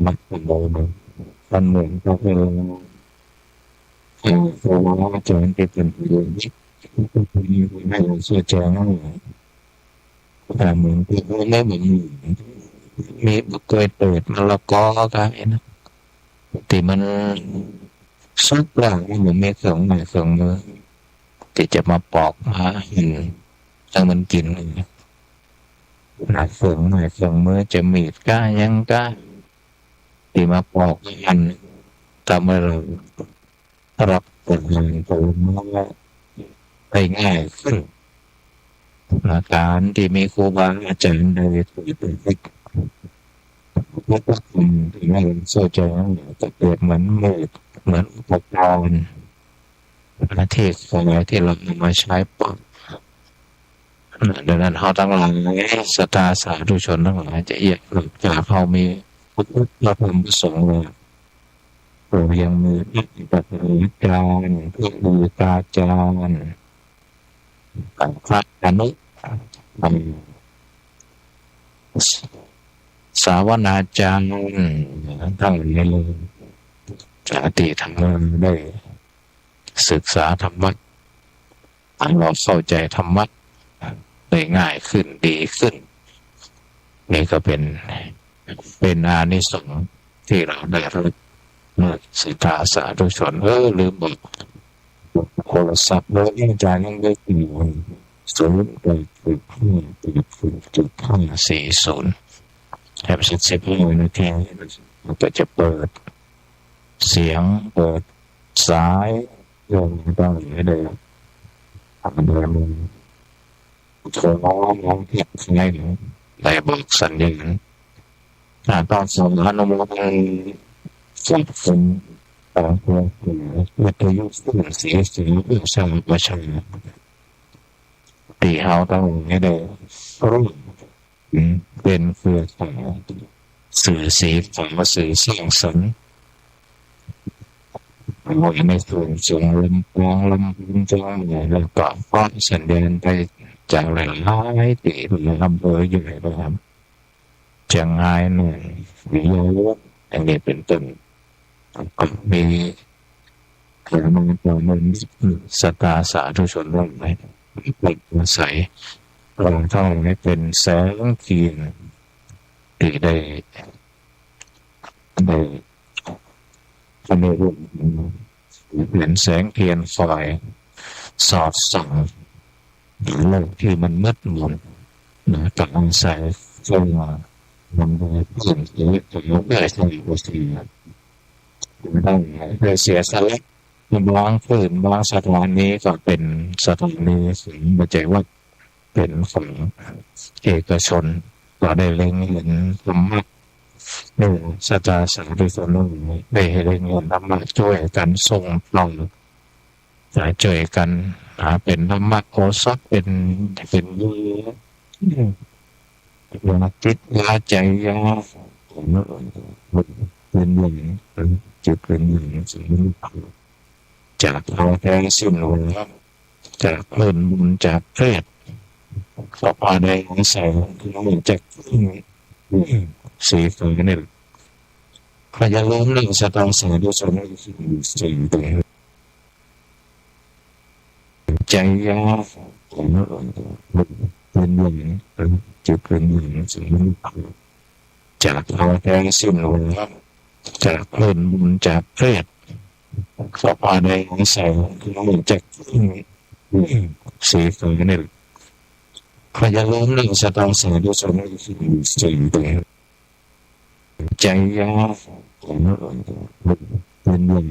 มันเป็นโมเมนต์มันเหมือนกับเวลาครูบาอาจารย์เป็นผู้เรียนให้เราช่วยแจ้งแต่เหมือนกับไม่เหมือนมีบุกเกยเปิดมะละกอกันนะที่มันซุกหลังเหมือนมีเครื่องมือที่จะมาปอกมาหินถ้ามันกินหนักเครื่องมือจะมีดก้ายังก้าที่มาปอกกันทำให้เรารับผลงานตัวมาได้ง่ายขึ้นการที่มีครูบาอาจารย์ได้ฝึกแล้วก็คุณที่ไม่เข้าใจจะเกิดเหมือนมืดเหมือนอุปกรณ์ประเทศของเราที่เรานำมาใช้ปอกดังนั้นเขาทั้งหลายศรัทธาสาธุชนทั้งหลายจะเอียดหลักจากเขามีพระพุทธพระธรรมพระสงฆ์เลยเรายังมีปฏิบัติการเพื่อบูชาจารย์พระอนุสาวนาจารย์ทั้งหลายเลยจะติธรรมได้ศึกษาธรรมะเราเข้าใจธรรมะได้ง่ายขึ้นดีขึ้นนี่ก็เป็นอานิสงส์ที่เราได้รับเมื่อศรัทธาสาธุชนลืมบอกโทรศัพท์เลยอาจารย์ยังได้กี่วัน 081580.540แถบ10นาทีมันก็จะเปิดเสียงเปิดสายโยงต้องไม่ได้ทำเดินโทรน้องเก็บไงได้บอกสัญญาณตอนสองอนุโมทนาส่งผลต่อตัววิทยุสื่อเสียงเพื่อสร้างประชาตีเฮาต้องไม่ได้รู้เป็นเครือข่ายสื่อสีของสื่อสร้างสรรค์ในส่วนจงลำกลางลำพูนจงใหญ่แล้วก็ป้อนสัญญาณไปจากหลายๆที่หลายอำเภออยู่ในประเทศเชียงรายหนึ่งวิโยอันนี้เป็นต้นก็มีขนมปังมันสตาสาธุชนร่วมไปปลุกใส่รองเท้าให้เป็นแสงเทียนที่ได้ในรูปเป็นแสงเทียนไฟสอดส่องโลกที่มันมืดมนนะกับอันใสเข้ามามันเลยเปลี่ยนชีวิตของเราได้ใช่ไหมสิไม่ต้องเลยเสียสละบางคืนบางสถานีก็เป็นสถานีสิ่งไม่ใช่ว่าเป็นของเอกชนก็ได้เล็งเห็นธรรมะนี่ศาสตราสาธุชนได้เล็งเห็นธรรมะช่วยกันส่งเราจะช่วยกันเป็นธรรมะโอสถเป็นยูยาจิตยาใจยาเป็นอย่างจิตเป็นอย่างสิ่งนี้จากเราแท้สิ้นวันจากเลื่อนบุญจากเพศต่อไปในแสงที่เราจากสีฟ้าเนี่ยพยายามเรื่องสตางค์เสียด้วยส่วนนี้สิ่งต่างใจยาเป็นอย่างจิตเป็นอย่างสิ่งนี้จากเราแท้สิ้นวันจากเลื่อนบุญจากเพศต่อไปในแสงที่เราจากสีฟ้าเนี่ยพยายามเรื่องสตางค์เสียด้วยส่วนนี้สิ่งต่างใจยาเป็นอย่าง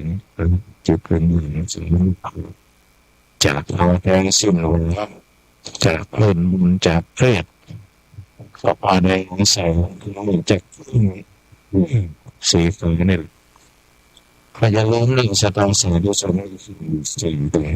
จิตเป็นอย่างสิ่งนี้จากเราแท้สิ้นวันจากเลื่อนบุญจากเพศต่อไปในแสงที่เราจากสีฟ้าเนี่ยพยายามเรื่องสตางค์เสียด้วยส่วนนี้สิ่งต่าง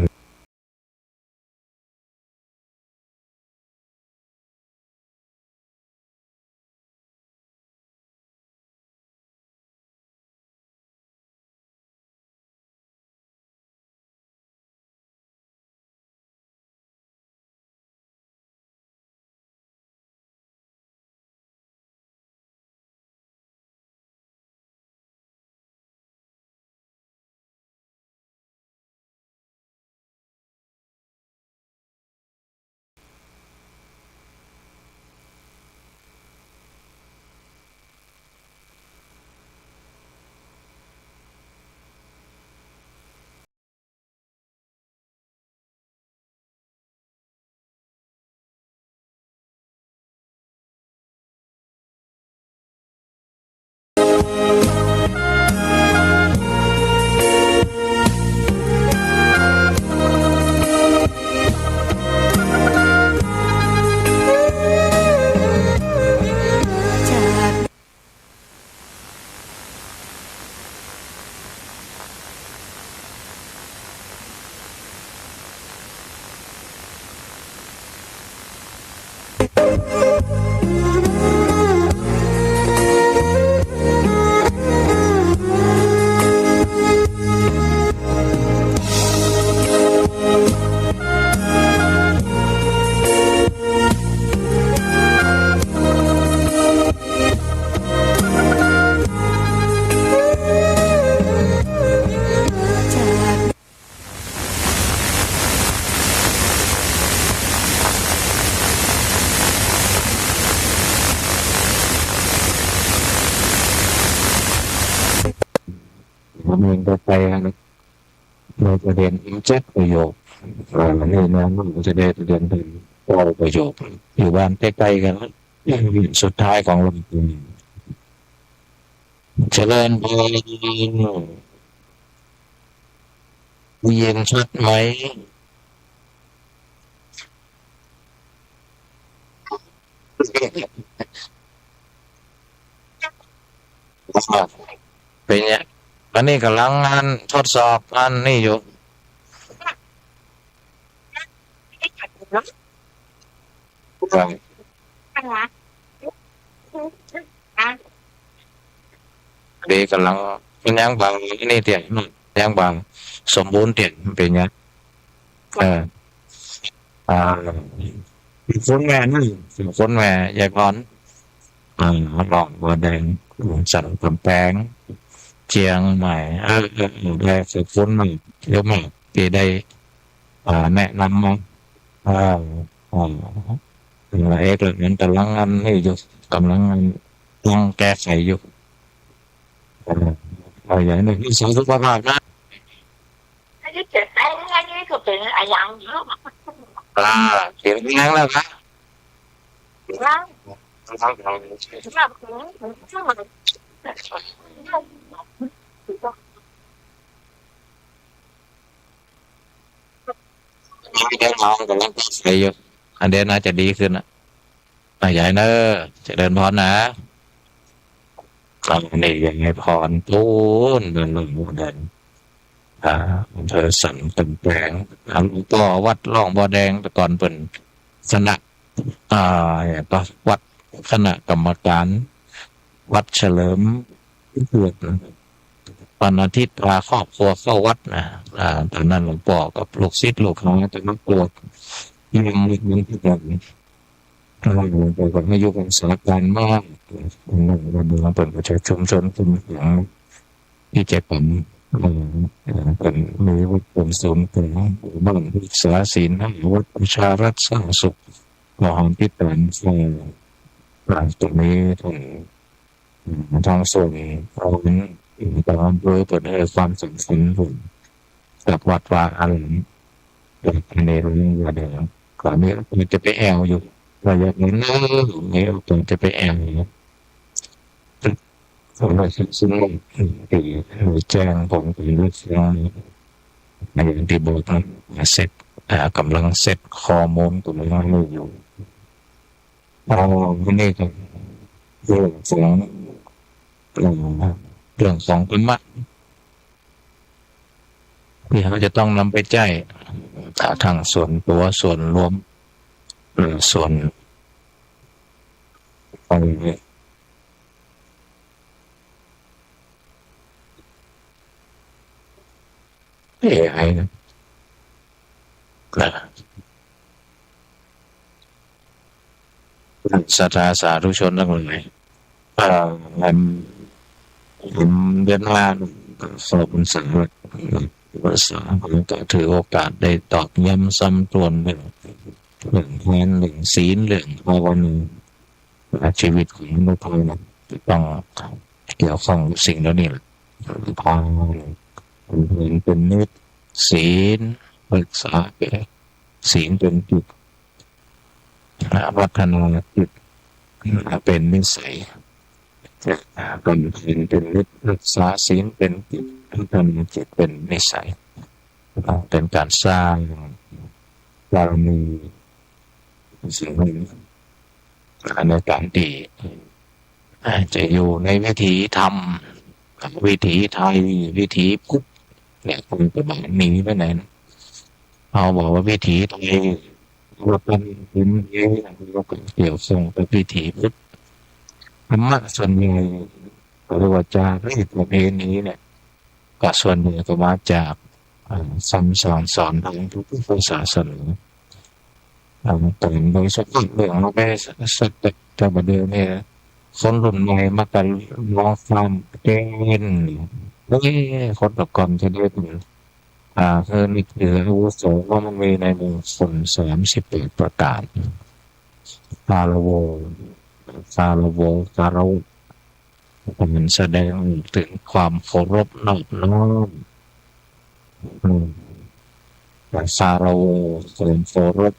ผมเองก็ไป เราจะเรียนเจ็ดประโยคนี่นะมันจะได้เรียนถึงประโยคอยู่บ้านใกล้ๆกันแล้วสุดท้ายของเราเจริญพรเย็นชัดไหมเป็นเนี่ยอันนี้กำลังงานทดสอบอันนี้อยู่ดีกำลังเป็นยังบางนี่เตียนยังบางสมบูรณ์เตียนเป็นยังฝนแม่นี่ฝนแม่ยายพรหลอกบัวแดงหลวงสันกำแพงเชียงใหม่ได้ฝึกฝนมาเยอะมากที่ได้แนะนำมาถึงละเอกเลยนั้นกำลังงานนี่อยู่กำลังงานต้องแก้ไขอยู่อย่างนี้ที่สุขภาพนะเสียงยังแล้วครับไม่ได้มองกำลังใส่อยู่อันเดียวน่าจะดีขึ้นนะใหญ่เนอะจะเดินพรนะนี่ยังไงพรตูนเดินลงเดินเธอสั่นตึงแปลงหลวงพ่อวัดร่องบ่อแดงแต่ก่อนเป็นคณะก็วัดคณะกรรมการวัดเฉลิมเกิดวันอาทิตย์พาครอบครัวเข้าวัดนะตอนนั้นหลวงพ่อกับลูกศิษย์ลูกหาจะมาโกรธยังมีเงินที่แบบหลวงพ่อก็ให้ยุคสารการมากวันนี้เราเปิดประชาชุมชนกลุ่มของที่เจ็บผมเป็นมีวัดเป็นศูนย์ของบ้านศึกษาศีลวัดประชารัฐสร้างสุขมหาพิจารณ์หลังตรงนี้ทางส่วนเราตามโดยเปิดให้ความสำคัญผมกับวัดวาอะไรแบบในเรื่องว่าเดี๋ยวก่อนนี้มันจะไปแอลอยู่ระยะนี้เนี่ยผมจะไปแอลผมเลยซึ่งตีแจ้งผมเป็นเรื่องในอย่างที่บอกเสร็จกำลังเสร็จข้อมูลตัวนี้ไม่อยู่นี่ก็เรื่องของธรรมะที่เขาจะต้องนำไปแจ้งทางส่วนตัวส่วนรวมส่วนAI นะศรัทธาสาธุชนทั้งหลายผมเดินทางสอบภาษาผมก็ถือโอกาสได้ตอกย้ำซ้ำตวนเรื่องแทนเรื่องศีลเรื่องภาวนาชีวิตของมนุษย์เราต้องเกี่ยวข้องกับสิ่งเหล่านี้ภาวนาเป็นนิสศีลรักษาศีลเป็นจิตพัฒนาจิตเป็นนิสัยเป็นนิสรักษาศีลเป็นจิตพัฒนาจิตเป็นนิสัยเป็นการสร้างบารมีสิ่งนี้ในการดีจะอยู่ในวิถีธรรมวิถีไทยวิถีพุทธเนี่ยคงจะแบบหนีไปไหนเอาบอกว่าวิถีไทยเราเป็นเยอะเราเกี่ยวส่งไปวิถีพุทธธรรมะส่วนใหญ่หรือว่าจารีตประเพณีเนี่ยก็ส่วนใหญ่ก็มาจากสอนทางทุกศาสนาแต่โดยเฉพาะเรื่องเราไปสักแต่ประเดี๋ยวเนี่ยคนรุ่นใหม่มากันมองความเก่งคนตะกอนจะได้เป็นคือนี่คืออาวุโสว่ามันมีในมงคล38ประการคารวมันแสดงถึงความเคารพนอบน้อม อืมแต่ซาโลเสริมโสรส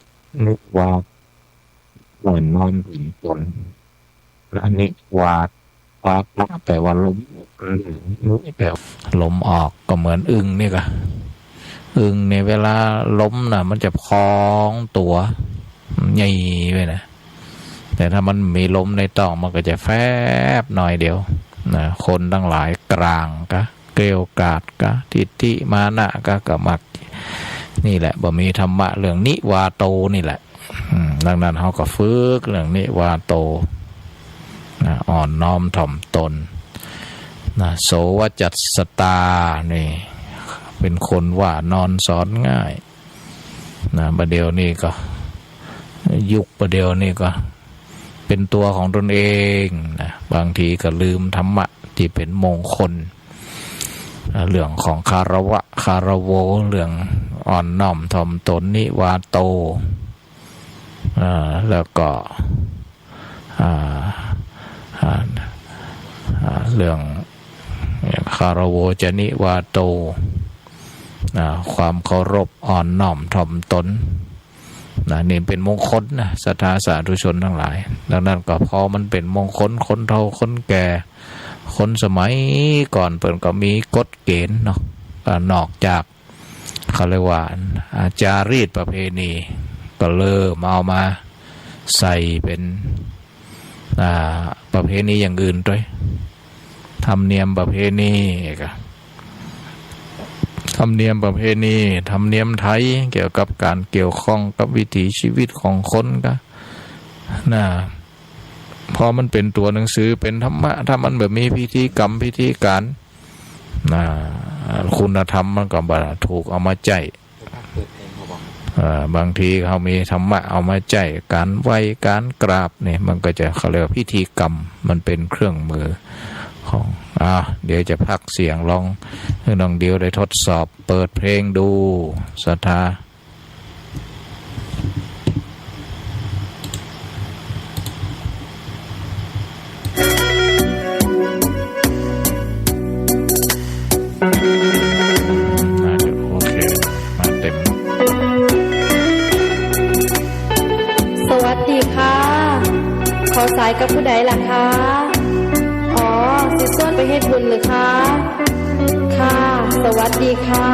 นึกว่าเหมือนนอนถึงตนและนิกวาดวาดแปลว่าล้มนึกแปลว่าลมออกก็เหมือนอึงนี่ก็อึงในเวลาล้มน่ะมันจะพองตัวใหญ่ไปนะแต่ถ้ามันมีลมในต่องมันก็จะแฟบหน่อยเดียวนะคนทั้งหลายกลางกะเกลียวกราดกะทิฏฐิมานะกะมักนี่แหละบ่มีธรรมะเรื่องนิวาโตนี่แหละดังนั้นเขาก็ฝึกเรื่องนิวาโตนะอ่อนน้อมถ่อมตนนะโสวจัตสตานี่เป็นคนว่านอนสอนง่ายนะประเดี๋ยวนี้ก็ยุคประเดี๋ยวนี้ก็เป็นตัวของตนเองนะบางทีก็ลืมธรรมะที่เป็นมงคลเรื่องของคารวะคารโวเรื่องอ่อนน้อมถ่อมตนนิวาโตแล้วก็เรื่องคารโวจนิวาโตความเคารพอ่อนน้อมถ่อมตนนี่เป็นมงคลนะศรัทธาสาธุชนทั้งหลายดังนั้นก็พอมันเป็นมงคลคนเฒ่าคนแก่คนสมัยก่อนเปิ่นก็มีกฎเกณฑ์เนาะนอกจากเขาเรียกว่าจารีตประเพณีก็เริ่มเอามาใส่เป็นประเพณีอย่างอื่นด้วยธรรมเนียมประเพณีก็ธรรมเนียมประเพณีธรรมเนียมไทยเกี่ยวกับการเกี่ยวข้องกับวิถีชีวิตของคนก็พอมันเป็นตัวหนังสือเป็นธรรมะถ้ามันแบบมีพิธีกรรมพิธีการคุณธรรมมันก็บ่ถูกเอามาใจบางทีเขามีธรรมะเอามาใจการไหว้การกราบเนี่ยมันก็จะเขาเรียกว่าพิธีกรรมมันเป็นเครื่องมือของเดี๋ยวจะพักเสียงลองให้น้องเดียวได้ทดสอบเปิดเพลงดูศรัทธาน่าจะโอเคมาเต็ม สวัสดีค่ะ ขอสายกับผู้ใดล่ะคะ อ๋อสิส่วนไปเฮ็ดบุญหรือคะ ค่ะ สวัสดีค่ะ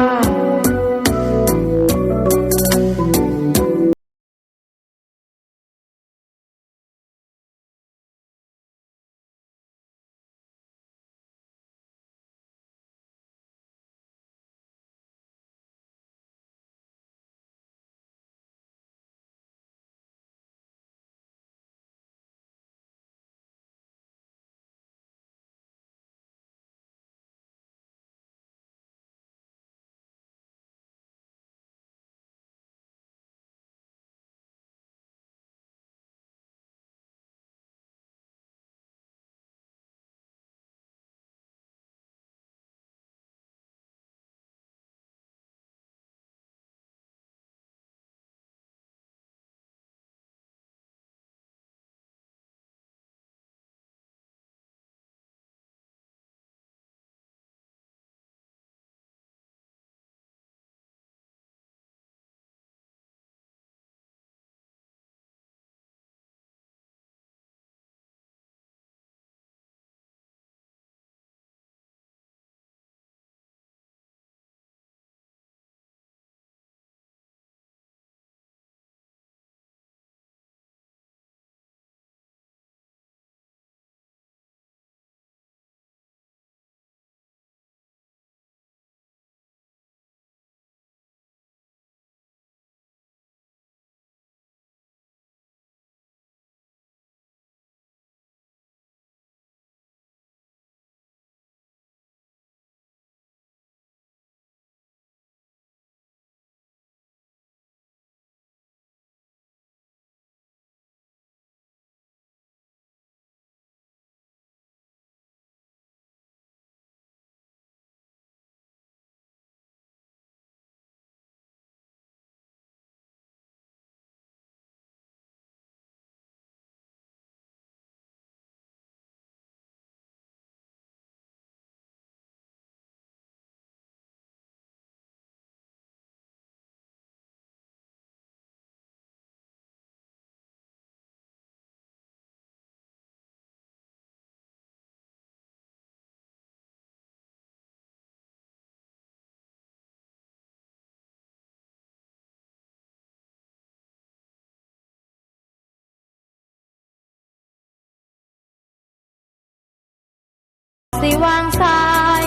สิวางสาย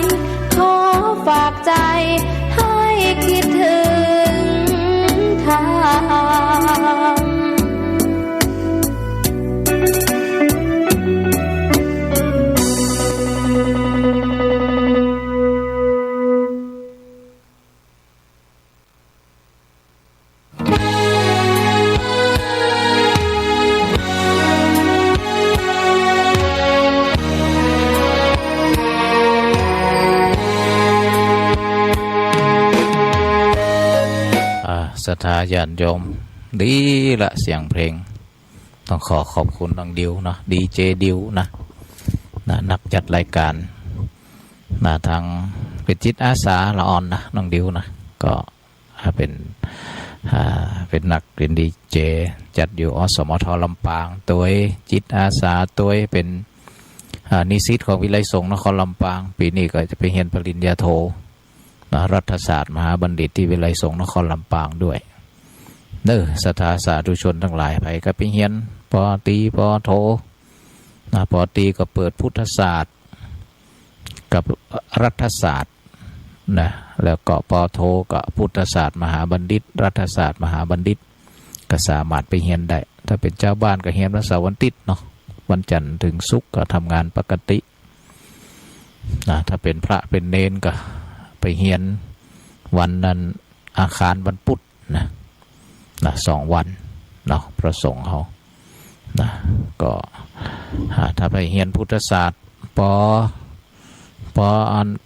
ขอฝากใจให้คิดถึงทาง ศรัทธาญาติโยมดีละเสียงเพลงต้องขอขอบคุณน้องดิวเนาะดีเจดิวนะนักจัดรายการทางเป็นจิตอาสาละอ่อนนะน้องดิวนะก็เป็นนักเรียนดีเจจัดอยู่อสมทลำปางตัวจิตอาสาตัวเป็นนิสิตของวิไลสงฆ์นครลำปางปีนี้ก็จะไปเรียนปริญญาโทรัฐศาสตร์มหาบัณฑิตที่วิไลสงฆ์นครลำปางด้วยศรัทธาสาธุชนทั้งหลายไปก็ไปเรียนปอตรีปอโทปอตรีก็เปิดพุทธศาสตร์กับรัฐศาสตร์นะแล้วก็ปอโทก็พุทธศาสตร์มหาบัณฑิตรัฐศาสตร์มหาบัณฑิตก็สามารถไปเรียนได้ถ้าเป็นเจ้าบ้านก็เรียนวันเสาร์วันอาทิตย์เนาะวันจันทร์ถึงศุกร์ก็ทำงานปกติถ้าเป็นพระเป็นเนนก็ไปเรียนวันนั้นอาคารวันพุธนะ2 วันเนาะพระสงฆ์เขาก็ถ้าไปเรียนพุทธศาสตร์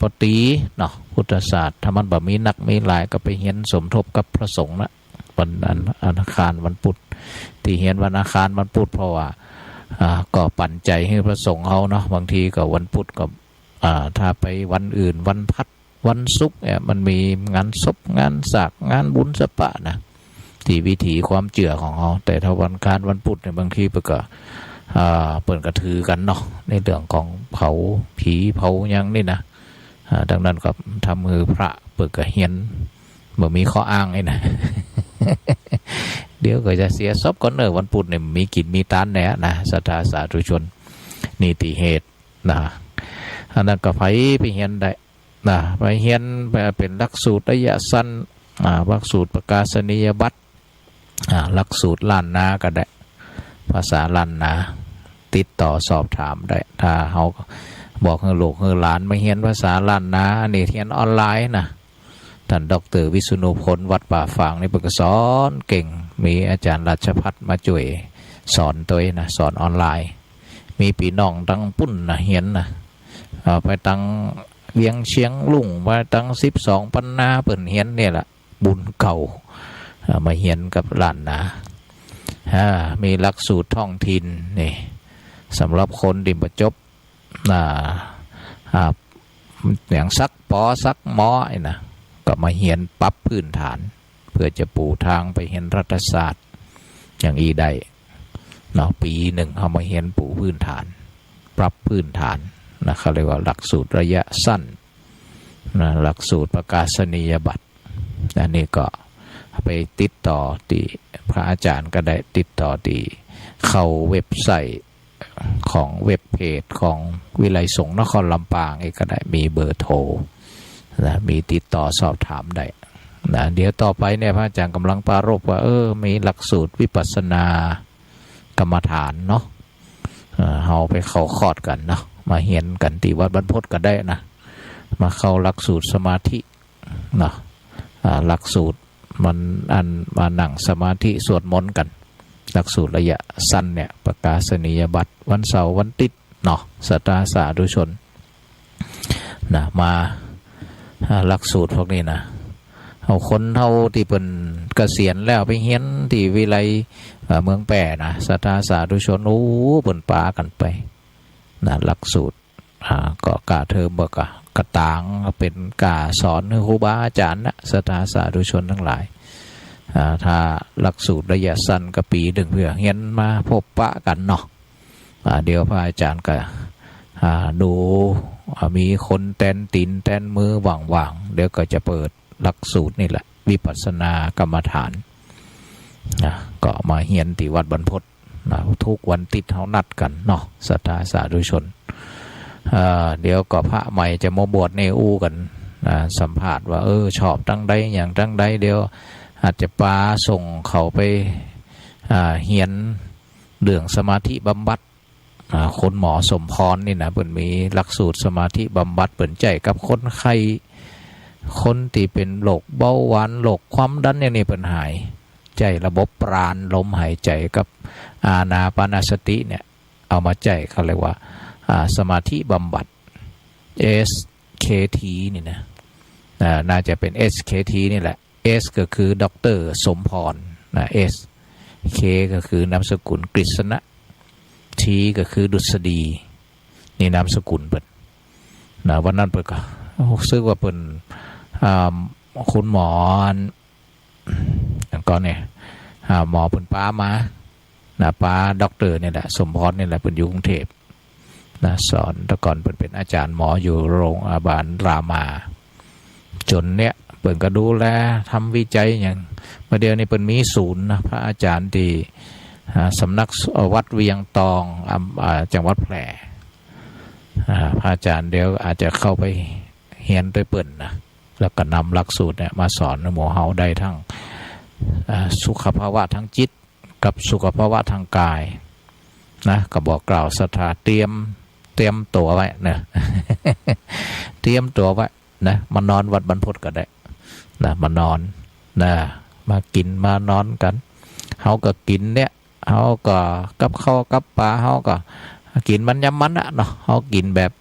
ปตรีเนาะพุทธศาสตร์ถ้ามันแบบมีนักมีหลายก็ไปเรียนสมทบกับพระสงฆ์นะวันอาคารวันพุธที่เรียนวันอาคารวันพุธเพราะว่าก็ปั่นใจให้พระสงฆ์เขาเนาะบางทีก็วันพุธก็ถ้าไปวันอื่นวันพัดวันศุกร์เนี่ยมันมีงานศพงานศาสตร์งานบุญสปะนะที่วิถีความเจือของเขาแต่ถ้าวันการวันพุธเนี่ยบางทีเปิดกระถือกันเนาะในเรื่องของเผาผีเผายังนี่นะดังนั้นก็ทำมือพระเปิดกระเฮียนเมื่อมีข้ออ้างไอ้นะ เดี๋ยวก็จะเสียทรัพย์ก่อนวันพุธเนี่ยมีกินมีตานแหน่นะศรัทธาสาธุชนนิติเหตุนะอันนั้นก็ไปเฮียนได้ไปเฮียนเป็นหลักสูตรระยะสั้นหลักสูตรประกาศนียบัตรหลักสูตรล้านนาก็ได้ภาษาล้านนาติดต่อสอบถามได้ถ้าเขาบอกให้ลูกให้หลานมาเฮียนภาษาล้านนานี่เฮียนออนไลน์นะท่านดร.วิษณุพลวัดป่าฝางนี่เพิ่นก็สอนเก่งมีอาจารย์ราชภัฏมาช่วยสอนตัวนะสอนออนไลน์มีพี่น้องตั้งปุ้นนะเฮียนนะไปตั้งเวียงเชียงลุ่งมาตั้ง12 ปันนาเปิ่นเฮียนเนี่ยแหละบุญเก่ามาเฮียนกับล้านนามีหลักสูตรท้องถิ่นนี่สำหรับคนที่ประจบอย่างซักปอซักหมอไอ้นะก็มาเฮียนปรับพื้นฐานเพื่อจะปูทางไปเฮียนรัฐศาสตร์อย่างอีได้เนาะปีหนึ่งเขามาเฮียนปูพื้นฐานปรับพื้นฐานนะเขาเรียกว่าหลักสูตรระยะสั้นนะหลักสูตรประกาศนียบัตรอันนี้ก็ไปติดต่อที่พระอาจารย์ก็ได้ติดต่อที่เข้าเว็บไซต์ของเว็บเพจของวิไลสงฆ์นครลำปางก็ได้มีเบอร์โทรนะมีติดต่อสอบถามได้นะเดี๋ยวต่อไปเนี่ยพระอาจารย์กำลังปรารภว่ามีหลักสูตรวิปัสสนากรรมฐานเนาะเราไปเข้าคอร์สกันเนาะมาเฮียนกันที่วัดบรรพตก็ได้นะมาเข้าหลักสูตรสมาธิเนาะหลักสูตรมันมานั่งสมาธิสวดมนต์กันหลักสูตรระยะสั้นเนี่ยประกาศนียบัตรวันเสาร์วันอาทิตย์เนาะศรัทธาสาธุชนนะมาหลักสูตรพวกนี้นะเอาคนเท่าที่เป็นเกษียณแล้วไปเฮียนที่วิไลเมืองแปรนะศรัทธาสาธุชนเปิ่นปากันไปนะหลักสูตรก็กาเทอมบอกกระตางเป็นกาสอนครูบาอาจารย์นะศรัทธาสาธุชนทั้งหลายถ้าหลักสูตรระยะสั้นก็ปีหนึ่งเพื่อเฮียนมาพบปะกันเนาะเดี๋ยวพระอาจารย์ก็ดูมีคนแตนตีนแตนมือว่างๆเดี๋ยวก็จะเปิดหลักสูตรนี่แหละวิปัสสนากรรมฐานนะก็มาเฮียนที่วัดบรรพตนะทุกวันติดเขานัดกันเนาะศรัทธาสาธุชน เดี๋ยวก็พระใหม่จะมาบวชในอู้กันสัมภาษณ์ว่าชอบตั้งใดอย่างตั้งใดเดี๋ยวอาจจะปาส่งเขาไปเฮียนเรื่องสมาธิบำบัดคนหมอสมพรนี่นะเปิ่นมีหลักสูตรสมาธิบำบัดเปิ่นใจกับคนไข้คนที่เป็นโรคเบาหวานโรคความดันอย่างนี้เปิ่นหายใจระบบปราณลมหายใจกับอานาปานสติเนี่ยเอามาใจเขาเรียกว่าสมาธิบำบัด SKT นี่นะน่าจะเป็น SKT นี่แหละ S ก็คือดร.สมพรนะ S K ก็คือนามสกุลกฤษณะ T ก็คือดุษฎีนี่นามสกุลเปิดนะวันนั้นเปิดก็ซึ่งว่าเปิดคุณหมอก่อนเนี่ยหมอเปิดป้ามานะป้าด็อกเตอร์เนี่ยแหละสมพรเนี่ยแหละเปิดอยู่กรุงเทพนะสอนแต่ก่อนเปิดเป็นอาจารย์หมออยู่โรงพยาบาลรามาจนเนี่ยเปิดก็ดูแลทำวิจัยอย่างเมื่อเดียวนี้เปิดมีศูนย์นะพระอาจารย์ที่สำนักวัดเวียงตองจังหวัดแพร่พระอาจารย์เดี๋ยวอาจจะเข้าไปเฮียนด้วยเปิ่นนะแล้วก็นำหลักสูตรเนี่ยมาสอนหมู่เฮาได้ทั้งสุขภาวะทางจิตกับสุขภาวะทางกายนะก็บอกกล่าวศรัทธาเตรียมตัวไว้นะเตรียมตัวไว้นะมานอนวัดบรรพตก็ได้นะมานอนนะมากินมานอนกันเฮาก็กินเนี่ยเฮาก็กับข้าวกับปลาเฮาก็กินมันยำมันอะเนาะเฮากินแบบ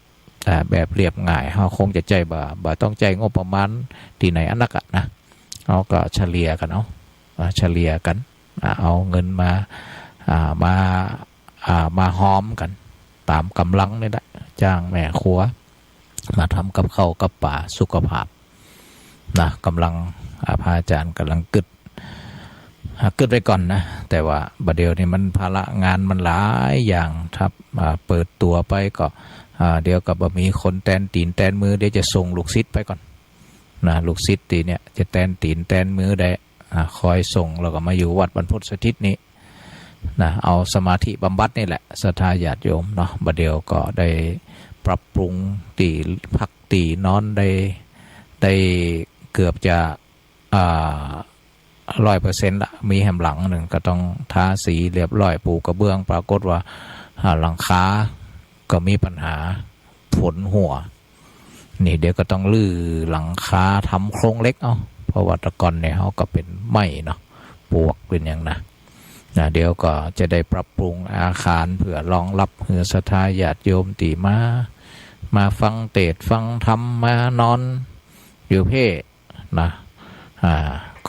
เรียบง่ายเฮาคงจะใจบ่ต้องใจงบประมาณที่ไหนอันนักอะนะเฮาก็เฉลี่ยกันเฉลี่ยกันเอาเงินมาหอมกันตามกำลังนี่แหละจ้างแม่ครัวมาทำกับข้าวกับปลาสุขภาพนะกำลังพระอาจารย์กำลังกึดไปก่อนนะแต่ว่าบัดเดี๋ยวนี้มันภาระงานมันหลายอย่างครับเปิดตัวไปก็เดี๋ยวกับมีคนแตนตีนแตนมือเดี๋ยวจะส่งลูกศิษย์ไปก่อนนะลูกศิษย์ตีเนี่ยจะแตนตีนแตนมือได้คอยส่งแล้วก็มาอยู่วัดบรรพตสถิตนี้นะเอาสมาธิบำบัดนี่แหละศรัทธาญาติโยมเนาะบัดเดี๋ยวก็ได้ปรับปรุงตีพักตีนอนได้เกือบจะ100%ละมีแหมหลังหนึ่งก็ต้องทาสีเรียบร้อยปูกระเบื้องปรากฏว่าหลังคาก็มีปัญหาฝนหัวนี่เดี๋ยวก็ต้องลื้อหลังคาทำโครงเล็กเพราะว่าตะกอนเนี่ยเขาก็เป็นไม้เนาะปวกเป็นอย่างนะเดี๋ยวก็จะได้ปรับปรุงอาคารเพื่อรองรับเฮือศรัทธาญาติโยมตีมาฟังเทศน์ฟังธรรมมานอนอยู่เพ่นะ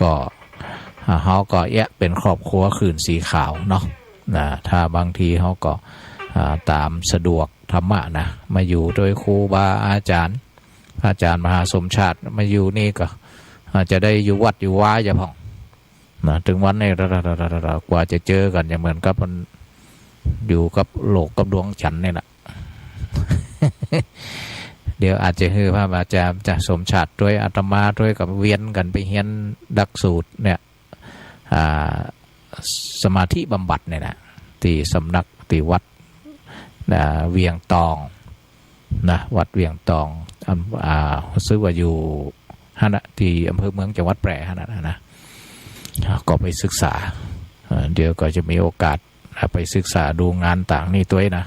ก็เขาก็เป็นครอบครัวคืนสีขาวเนาะถ้าบางทีเขาก็ตามสะดวกธรรมะนะมาอยู่โดยครูบาอาจารย์มหาสมชาติมาอยู่นี่ก็จะได้อยู่วัดอยู่ว้าอย่าพ่องนะถึงวันนี้กว่าจะเจอกันอย่างเหมือนกับมันอยู่กับโลกกับดวงจันทร์นี่แหละ เดี๋ยวอาจจะให้พระอาจารย์จะสมชาติด้วยอาตมาด้วยกับเวียนกันไปเฮียนดักสูตรเนี่ยสมาธิบำบัดเนี่ยนะที่สำนักที่วัดเวียงตองนะวัดเวียงตองซื้อว่าอยู่ฮะนะที่อำเภอเมืองจังหวัดแพร่ฮะนะก็ไปศึกษาเดี๋ยวก็จะมีโอกาสไปศึกษาดูงานต่างนี่ตัวนะ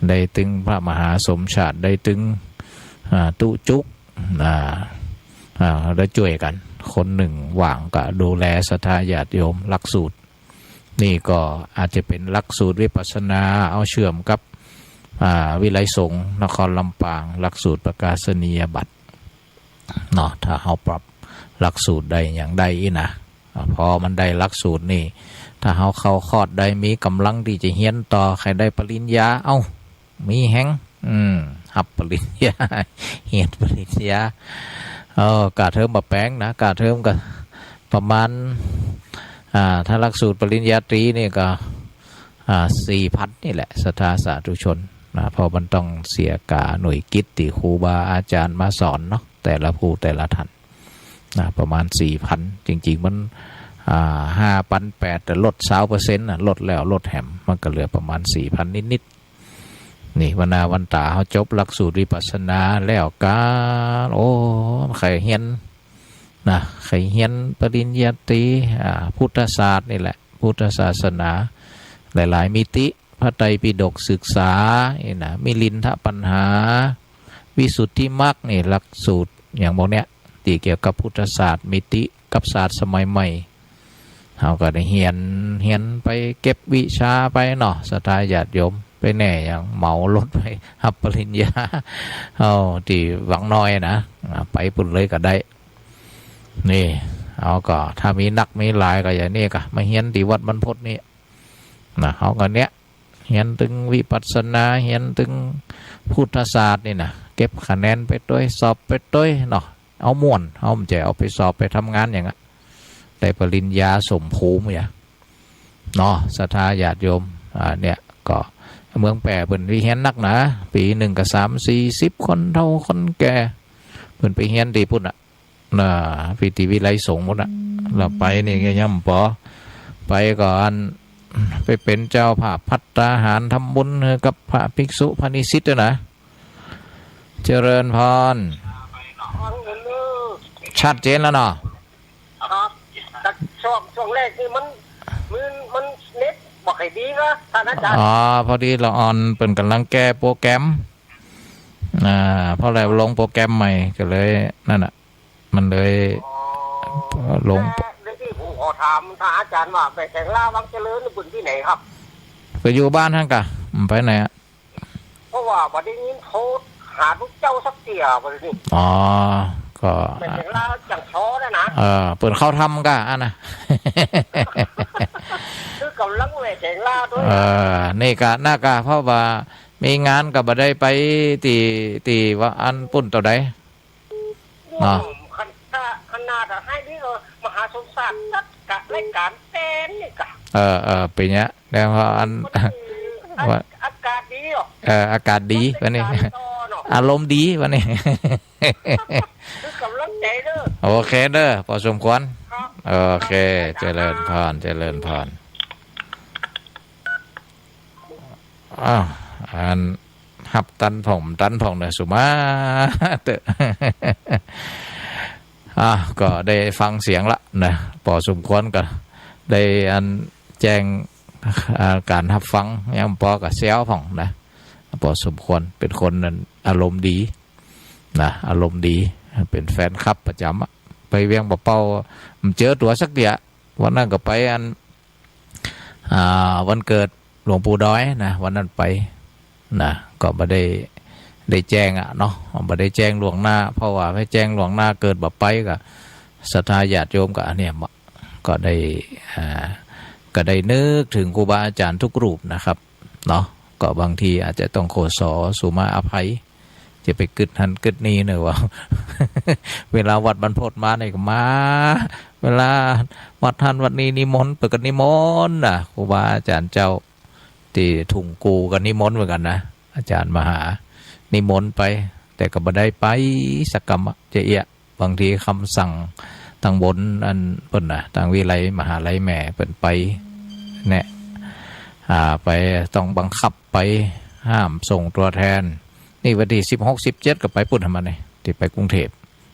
ได้ตึงพระมหาสมชาติได้ตึงตุจุกได้ช่วยกันคนหนึ่งว่างก็ดูแลศรัทธาญาติโยมหลักสูตรนี่ก็อาจจะเป็นหลักสูตรวิปัสสนาเอาเชื่อมกับวิไลสงฆ์นครลำปางหลักสูตรประกาศนียบัตรเนาะถ้าเราปรับหลักสูตรใดอย่างใดนะพอมันได้หลักสูตรนี่ถ้าเราเข้าคอร์สใดมีกำลังที่จะเฮียนต่อใครได้ปริญญามีแฮงหับปริญญาเฮียนปริญญากาเทอมมาแป้งนะกาเทอมก็ประมาณถ้าหลักสูตรปริญญาตรีนี่ก็4,000นี่แหละศรัทธาสาธุชนนะเพราะมันต้องเสียกาหน่วยกิตติครูบาอาจารย์มาสอนเนาะแต่ละผู้แต่ละท่านนะประมาณ 4,000 จริงๆมัน5,800แต่ลด 20% นะลดแล้วลดแหมมันก็เหลือประมาณ 4,000 นิดๆ นี่วันนาวันตาเขาจบหลักสูตรวิปัสสนาแล้วกันโอ้ใครเฮียนนะใครเฮียนปริญญาตรีพุทธศาสตร์นี่แหละพุทธศาสนาหลายๆมิติพระไตรปิฎกศึกษานี่นะมิลินทปัญหาวิสุทธิมรรคนี่หลักสูตรอย่างพวกเนี้ยที่เกี่ยวกับพุทธศาสตร์มิติกับศาสตร์สมัยใหม่เขาก็ได้เฮียนไปเก็บวิชาไปเนาะศรัทธาญาติโยมไปแน่อย่างเหมารถไปรับปริญญาที่หวังน้อยนะไปปุ่นเลยก็ได้นี่เอาก็ถ้ามีนักมีหลายก็อย่างนี้ก็มาเฮียนที่วัดบรรพตนี่นะเขาก็เนี้ยเฮียนถึงวิปัสสนาเฮียนถึงพุทธศาสตร์นี่นะเก็บคะแนนไปด้วยสอบไปด้วยเนาะเอาม่วนเอาไม่ใช่เอาไปสอบไปทำงานอย่างนั้นได้ปริญญาสมภูมิอย่างเนาะศรัทธาญาติโยมเนี่ยก็เมืองแปรเปิ่นไปเฮียนนักนะปีหนึ่งกับ30-40คนเท่าคนแก่เปิ่นไปเฮียนดีพุ่นอ่ะพิธีวิไลสงฆ์หมดอ่ะเราไปนี่ก็ย่ำปอไปก่อนไปเป็นเจ้าภาพภัตตาหารทำบุญกับพระภิกษุพระนิสิตนะเจริญพรชัดเจนแล้วเนาะครับแต่ช่วงแรกนี่มันเน็ตบอกให้ดีก็ท่านอาจารย์พอดีเราออนเป็นกำลังแก้โปรแกรมเพราะอะไรลงโปรแกรมใหม่ก็เลยนั่นอ่ะมันเลยลงที่ผมขอถามท่านอาจารย์ว่าไปแต่งล่าวังเจริญบุญที่ไหนครับไปอยู่บ้านท่านกะไปไหนอ่ะเพราะว่าวันนี้โทรหาลูกเจ้าสักเตี่ยวันนี้ก็ไปแต่งล่าอย่างช้อนะเปิดเข้าทำกะนะคือกำลังเลยแต่งล่าด้วยนี่กะหน้ากะเพราะว่ามีงานกับบัดได้ไปตีว่าอันปุ่นตัวใดขนาดให้นี่ก็มหาสมศักดิ์นักกะรายการเต้นนี่กะเป็นเนี้ยแล้วพออันว่าอากาศดีอากาศดีวันนี้อารมณ์ดีวันนี้คือกำลังใจเด้อโอเคเด้อพอสมควรโอเคเจริญพรอันหับตันผ่องเนี่ยสุมาเตก็ได้ฟังเสียงละนะพอสมควรก็ได้อันแจ้งการรับฟังยังพอกับเซลผ่องนะพอสมควรเป็นคนนั้นอารมณ์ดีนะอารมณ์ดีเป็นแฟนคลับประจำไปเวียงเป่าเจอตัวสักเดียวันนั้นก็ไปอันวันเกิดหลวงปู่ด้อยนะวันนั้นไปนะก็ไม่ได้แจ้งเนาะไม่ได้แจ้งล่วงหน้าเพราะว่าไม่แจ้งล่วงหน้าเกิดแบบไปกับศรัทธาญาติโยมกับเนี่ยก็ได้นึกถึงครูบาอาจารย์ทุกรูปนะครับเนาะก็บางทีอาจจะต้องขอสุมาอภัยจะไปกึดหันกึดนี้เนอะว่า เวลาวัดบรรพตมาเนี่ยก็มาเวลาวัดท่านวัดนี้นิมนต์เปิดกันนิมนต์ครูบาอาจารย์เจ้าที่ถุงกูกันนิมนต์เหมือนกันนะอาจารย์มหานิมนต์ไปแต่ก็บ่ได้ไปสักกรรมจะเอียบางทีคำสั่งทางบนอันเปิ้นทางวิไลมหาลัยแม่เปิ้นไปเนี่ยไปต้องบังคับไปห้ามส่งตัวแทนนี่วันที่16-17ก็ไปปุ่นทำมาเนี่ยที่ไปกรุงเทพ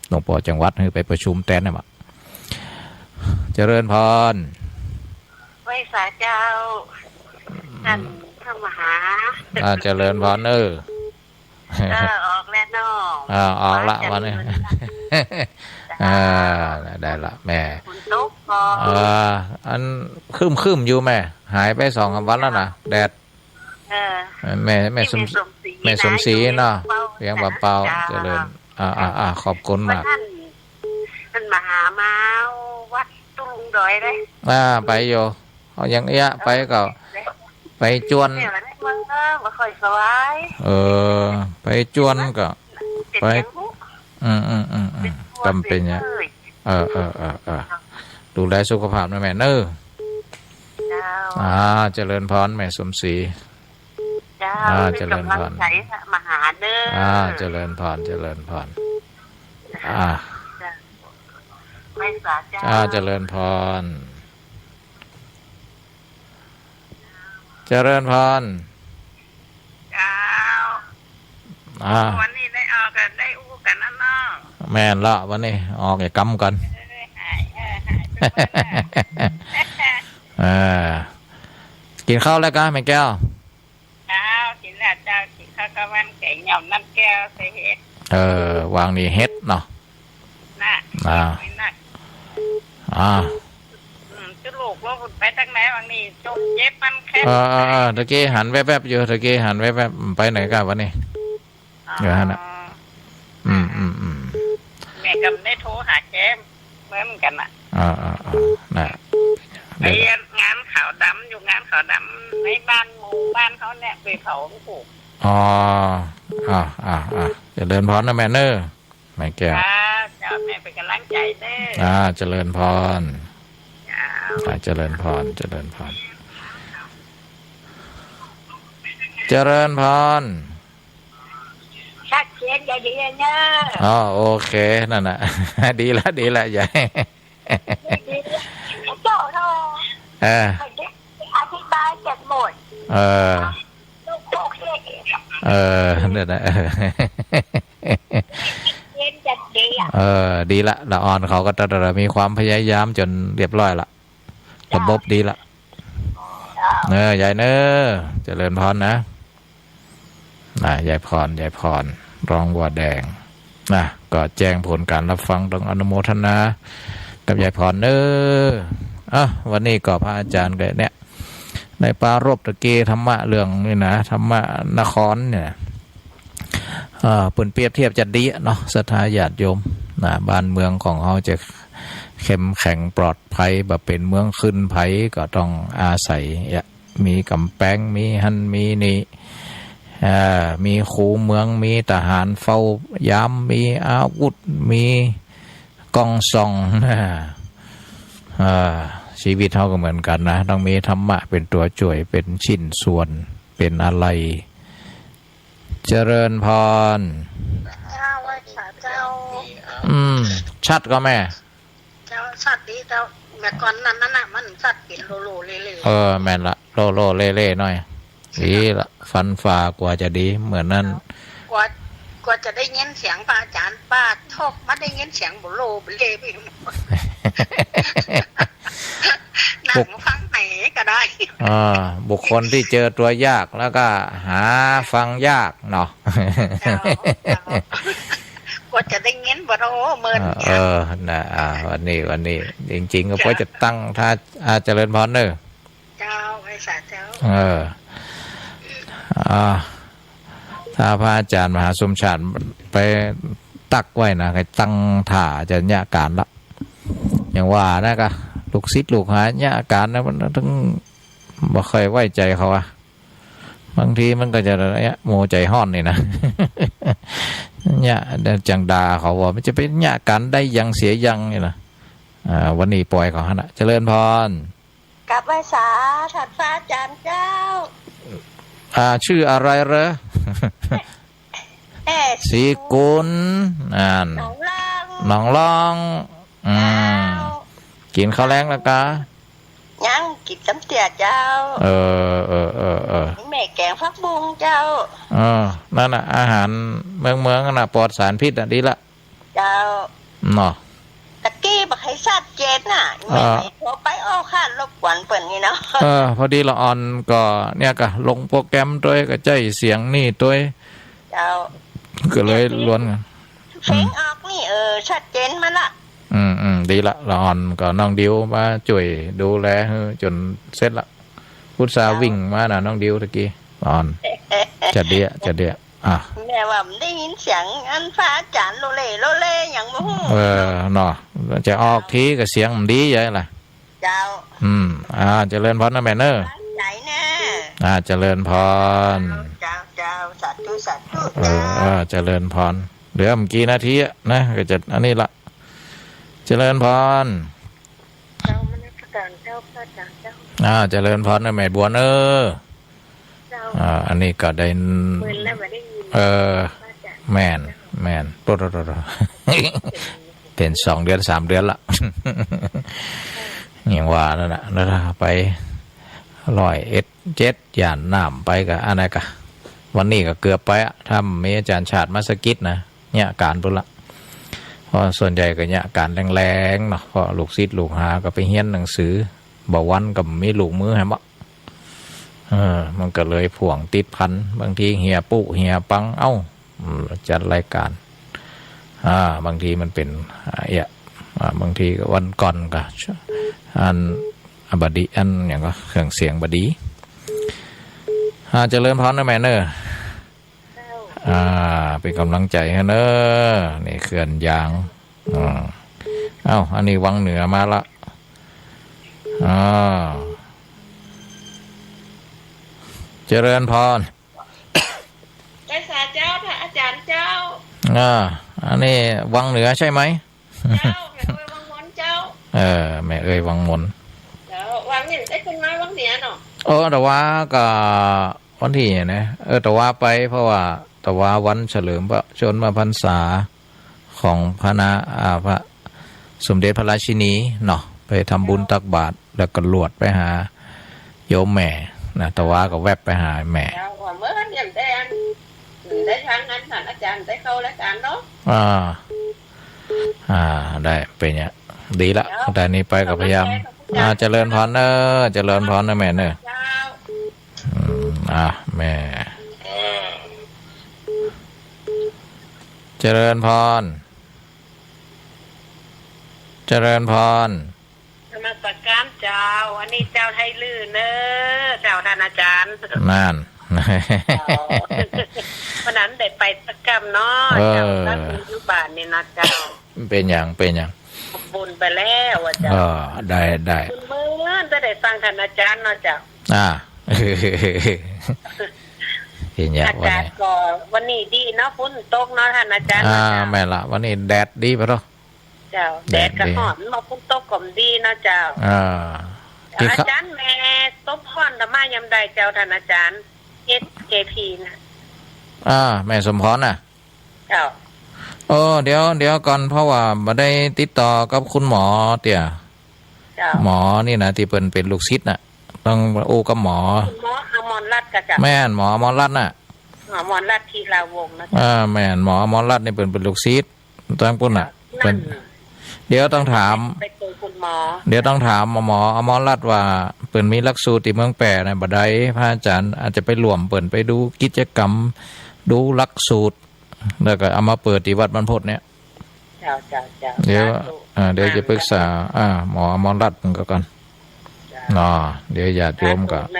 หลวงพ่อจังหวัดให้ไปประชุมแตนน่ะเจริญพรไว้สาเจ้าท่านพระมหาเจริญพรออกแล้วเนาะออกละวันนี้ได้ละแม่อันคืมอยู่แม่หายไป2-3 วันแล้วนะแดดแม่สมศรีเนาะเลี้ยงเปล่าเจริญขอบคุณมากท่านมหามาวัดตุลุงดอยเลยไปโยเอายังไปก็ไปจวนมาค่อยสบายไปจวนก็ไปจำเป็นเนี่ยดูแลสุขภาพนะแม่เนอะเจริญพรแม่สมศรีเจริญพรมหาเนเจริญพรเจริญพรไม่สาเจ้าเจริญพรเจริญพร วันนี้ได้ออกกันได้อู้กันนะน้อง แม่นละวันนี้ออกไอ้กำกัน หายกินข้าวแล้วกันแม่แก้ว เจ้ากินแล้วเจ้ากินข้าวกะวันแกงหย่อมน้ำแก้วใส่เห็ด วางนี่เฮ็ดเนาะ น่ะ อ่า น่ะ จุลูกว่าไปทางไหนวันนี้จมเจ็บมันแค่ ตะกี้หันแวบๆอยู่ตะกี้หันแวบๆไปไหนกันวันนี้ เดี๋ยวนะ แม่กับได้โทรหาแกเหมือนกันน่ะ น่ะ ไปงานขาวดำอยู่งานขาวดำในบ้านหมู่บ้านเขาเนี่ยไปเผาปลูก เจริญพรนะแม่เนอแม่แก้ว เจ้าแม่เป็นกำลังใจเด้อ เจริญพรเจริญพรเจริญพรเจริญพร ชัดเจนอย่าดีเนอะ โอเคนั่นน่ะ ดีละใหญ่ เจ้าทอ อธิบายเจ็บหมดลูกโคกเล็ก เนี่ยนะ เย็นจัดดีอ่ะ ดีละออนเขาก็จะมีความพยายามจนเรียบร้อยละระบบดีละใหญ่เนอเจริญพรนะยายพรรองวัวแดงก็แจ้งผลการรับฟังต้องอนุโมทนากับยายพรเนอวันนี้ก็พระอาจารย์ก็เนี่ยในปารบตะเกธรรมะเรื่องนี่นะธรรมะนครเนี่ยเปนเปรียบเทียบจะดีเนาะศรัทธาญาติโยมบ้านเมืองของเขาจะเข้มแข็งปลอดภัยแบบเป็นเมืองขึ้นภัยก็ต้องอาศัยมีกำแพงมีหันมีนี่มีคูเมืองมีทหารเฝ้ายามมีอาวุธมีกองส่องชีวิตเขาก็เหมือนกันนะต้องมีธรรมะเป็นตัวช่วยเป็นชิ้นส่วนเป็นอะไรเจริญพรไว้สาเจ้าชัดก็แม่เจ้าสัตว์ดีเจ้าแม่ก่อนนั้นน่ะมันสัตว์เป็นโลเล่แม่นละโลเล่หน่อยดีละฟันฝ่ากว่าจะดีเหมือนนั้นกว่าจะได้ยินเสียงพระอาจารย์ป้าทอกมาได้ยินเสียงบุโลบเล่ไปนั่งฟังไหนก็ได้บุคคลที่เจอตัวยากแล้วก็หาฟังยากเนาะกว่าจะได้ยินบุโลเมินนะวันนี้จริงๆก็เพราะจะตั้งถ้าเจริญพรเนอเจ้าไอ้สาเจ้าถ้าพระอาจารย์มหาสมชาติไปตักไว้นะใครตั้งถ่าจะญาการละอย่างว่านะก็ลูกศิษย์ลูกหาญาการนะมันต้องบ่เคยไว้ใจเขาบางทีมันก็จะโมใจห้อนนี่นะเนี่ยจังดาเขาว่ามันจะเป็นญาการได้ยังเสียยังนี่นะวันนี้ปล่อยเขานะเจริญพรกับไว้สาถัดฟ้าอาจารย์เจ้าชื่ออะไรเหรอสีกุลหนองล่องกินข้าวแรงแล้วกะยังกินจำเตียเจ้าแม่แกงฟักบุ้งเจ้านั่นน่ะอาหารเมืองน่ะปลอดสารพิษดีละเจ้าเนาะตะกี้บักให้ชัดเจนน่ะแม่โทรไปอ้อค่ารบกวนเปิ่นนี่เนาะพอดีละอ่อนก็เนี่ยก็ลงโปรแกรมด้วยก็ใจเสียงนี่ด้วยเจ้าก็เลยล้วนกันเสียงออกนี่ชัดเจนมาละดีละละอ่อนก็น้องดิวมาช่วยดูแลจนเสร็จละพุทธาวิ่งมาน่ะน้องดิวตะกี้อ่อนจะเดียแม่ว่าได้ยินเสียงอันฟ้าอาจารย์โลเล่อย่างบ่ฮู้เนาะจะออกทีก็เสียงมันดีใหญ่ล่ะเจ้าเจริญพรนะแม่เนอใหญ่แน่เจริญพรเจ้าสาธุเจริญพรเหลือกี่นาทีนะก็จะอันนี้ละเจริญพรเจ้ามันประกาศเจ้าพระอาจารย์เจ้าเจริญพรนะแม่บัวเนออันนี้ก็ได้แม่นโตเป็น2 เดือน 3 เดือนละอย่างว่านั่นน่ะแล้วไป107ย่านน้ำไปกับอะไรกะ วันนี้ก็เกือบไปอะถ้ามีอาจารย์ชาติมาสกิดนะเนี่ยการพุ่นละเพราะส่วนใหญ่ก็เนี่ยการแรงๆเนาะเพราะลูกศิษย์ลูกหาก็ไปเรียนหนังสือบ่วันกับมีลูกมือให้บ่มันก็เลยพ่วงติดพันบางทีเหียปุ๊เหียปังจัดรายการบางทีมันเป็นบางทีก็วันก่อนก็อันบดีอันอย่างก็เครื่องเสียงบดีเจริญพรนะแม่เนอเป็นกำลังใจให้เนอนี่เขื่อนยางอันนี้วังเหนือมาละเจริญพรไปสาเจ้าพระอาจารย์เจ้าอันนี้วังเหนือใช่ไหมเจ้าแม่เอ้ยวังมนเจ้าแม่เอ้ยวังมนวังนี่ได้เป็นไม้วังเหนือเนาะแต่ว่าก็วันที่นะแต่ว่าไปเพราะว่าแต่ว่าวันเฉลิมพระชนมพรรษาของพระสมเด็จพระราชินีเนาะไปทำบุญตักบาตรแล้วก็ลวดไปหาโยมแม่นะแต่ว่าก็แวบไปหาแม่เมื่อวันอย่างได้ทางนั้นท่านอาจารย์ได้เข้ารายการเนาะได้เป็นเนี่ยดีละแต่นี้ไปกับพยายามเจริญพรเจริญพรนะแม่แม่เจริญพรเจริญพรนมัสการเจ้าอันนี้เจ้าไทยลื่นเจ้าท่านอาจารย์นั่นวันนั้นได้ไปประกรรมเนาะเจ้าท่านอยู่บ้านนี่นะเจ้าเป็นอย่างบุญไปแล้วอาจารย์ได้เมื่อจะได้ฟังท่านอาจารย์เนาะเจ้าเป็นอย่างอาจารย์ก็วันนี้ดีเนาะฝนตกเนาะท่านอาจารย์แม่ละวันนี้แดดดีปะเนาะเจ้าแดดก็หอมมาฝนตกก็ดีเนาะเจ้าอาจารย์แม่ตบพรธรรมะยามใดเจ้าท่านอาจารย์ SKP นะแม่สมพรน่ะเจ้าเดี๋ยวก่อนเพราะว่ามาได้ติดต่อกับคุณหมอเตี่ยหมอนี่นะที่เป็นลูกศิษย์น่ะต้องกับหมออมรรัตน์กะจ้ะแม่นหมออมรรัตน์น่ะอมรรัตน์ธีราวงศ์นะแม่นหมออมรรัตน์นี่เป็นลูกศิษย์ตั้งปุ่นน่ะเป็นเดี๋ยวต้องถามไปเจอคุณหมอเดี๋ยวต้องถามหมออมรรัตน์ว่าเปิ่นมีหลักสูตรที่เมืองแปรในบัดใดพระอาจารย์อาจจะไปร่วมเปิ่นไปดูกิจกรรมดูหลักสูตรแล้วก็เอามาเปิดที่วัดบรรพตเนี่ยเดี๋ยวจะปรึกษาหมออมรรัตน์ก่อนเดี๋ยวญาติโยมก็ไ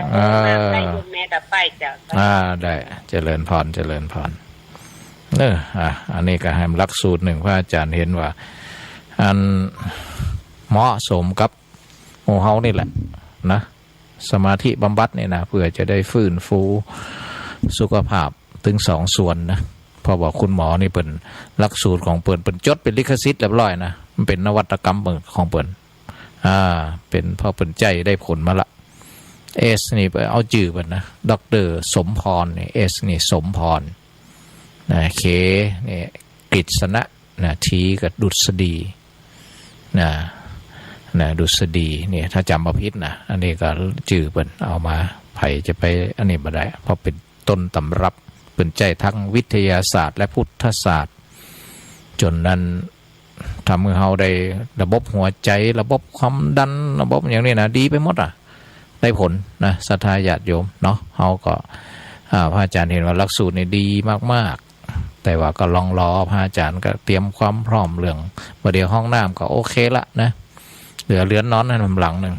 ด้เจริญพรอันนี้ก็ให้หลักสูตรหนึ่งพระอาจารย์เห็นว่าอันเหมาะสมกับหมู่เฮานี่แหละนะสมาธิบำบัดนี่นะเพื่อจะได้ฟื้นฟูสุขภาพถึง2 ส่วนนะพอบอกคุณหมอนี่เป็นหลักสูตรของเปิ่นจดเป็นลิขสิทธิ์เรียบร้อยนะมันเป็นนวัตกรรมของเปิ่นเป็นพอเปิ่นใจได้ผลมาละนี่ไปเอาจื่อเปิ่นนะดร.สมพรนี่นี่สมพรนะเคนี่กฤษณะนะทีกับดุษฎีนะดุษฎีเนี่ยถ้าจำมาพิษนะอันนี้ก็จื่อเปิ่นเอามาไผจะไปอันนี้บ่ได้เพราะเป็นต้นตำรับเปิ่นใจทั้งวิทยาศาสตร์และพุทธศาสตร์จนนั้นทำให้เราได้ระบบหัวใจระบบความดันระบบอย่างนี้นะดีไปหมดได้ผลนะศรัทธาญาติโยมเนาะเราก็พระอาจารย์เห็นว่าหลักสูตรนี่ดีมากๆแต่ว่าก็ลองรอพระอาจารย์ก็เตรียมความพร้อมเรื่องประเดี๋ยวห้องน้ำก็โอเคละนะเหลือเรือนนอนให้หลังหนึ่ง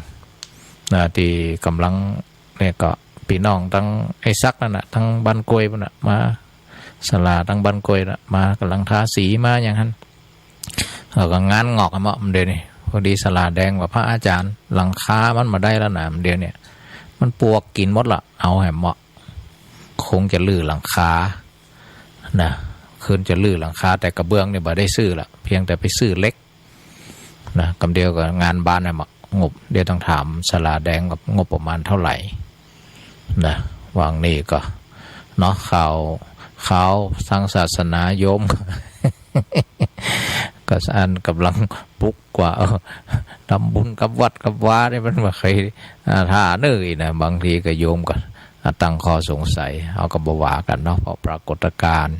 นะที่กำลังเนี่ยก็พี่น้องทั้งไอ้ซักนั่นนะทั้งบ้านกล้วยนั่นนะมาศาลาทั้งบ้านกล้วยนะมากำลังทาสีมาอย่างนั้นเราก็งานงอกมาเดี๋ยวนี้พอดีศาลาแดงว่าพระอาจารย์หลังคามันมาได้แล้วนะเดี๋ยวนี้มันปวกกินหมดละเอาแหมเหมาะคงจะลื้อหลังคานะคืนจะลื้อหลังคาแต่กระเบื้องเนี่ยบ่ได้ซื้อละเพียงแต่ไปซื้อเล็กนะกำเดียวกับงานบ้านเนี่ยงบเดี๋ยวต้องถามศาลาแดงกับงบประมาณเท่าไหร่นะวางนี่ก็เนาะข่าวทางศาสนาโยมก็อันกำลังปุกกว่าทำบุญกับวัดกับวาเนี่ยมันมาเคยท่าเนื่อยนะบางทีก็โยมก็ ตั้งข้อสงสัยเอาก็บ่ว่ากันเนาะเพราะปรากฏการณ์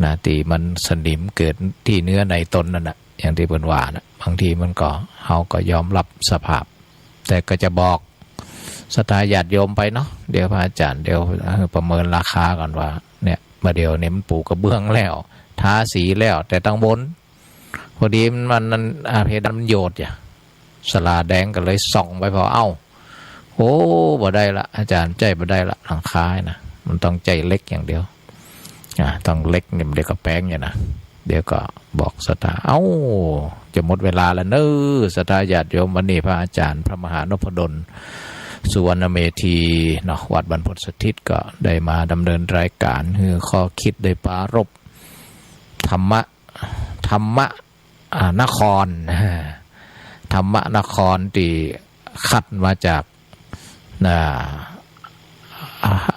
นะที่มันสนิมเกิดที่เนื้อในตนนั่นน่ะอย่างที่เพิ่นว่านะบางทีมันก็เฮาก็ยอมรับสภาพแต่ก็จะบอกศรัทธาญาติโยมไปเนาะเดี๋ยวพระอาจารย์เดี๋ยวประเมินราคาก่อนว่าเนี่ยมาเดี๋ยวนี้มันปูกระเบื้องแล้วทาสีแล้วแต่ตั้งบนพอดีมันเพดานมันโยดจ้ะสลาแดงก็เลยส่องไปพอโอ้บ่ได้ละอาจารย์ใจบ่ได้ละหลังคานะมันต้องใจเล็กอย่างเดียวต้องเล็กเนี่ยเดี๋ยวก็แป้งอย่างนะเดี๋ยวก็บอกศรัทธาจะหมดเวลาแล้วเน้อศรัทธาญาติโยมวันนี้พระอาจารย์พระมหานพดลสุวรรณเมธีเนาะวัดบรรพตสถิตก็ได้มาดำเนินรายการคือข้อคิดได้ปรารภธรรมะนครธรรมะนครที่คัดมาจาก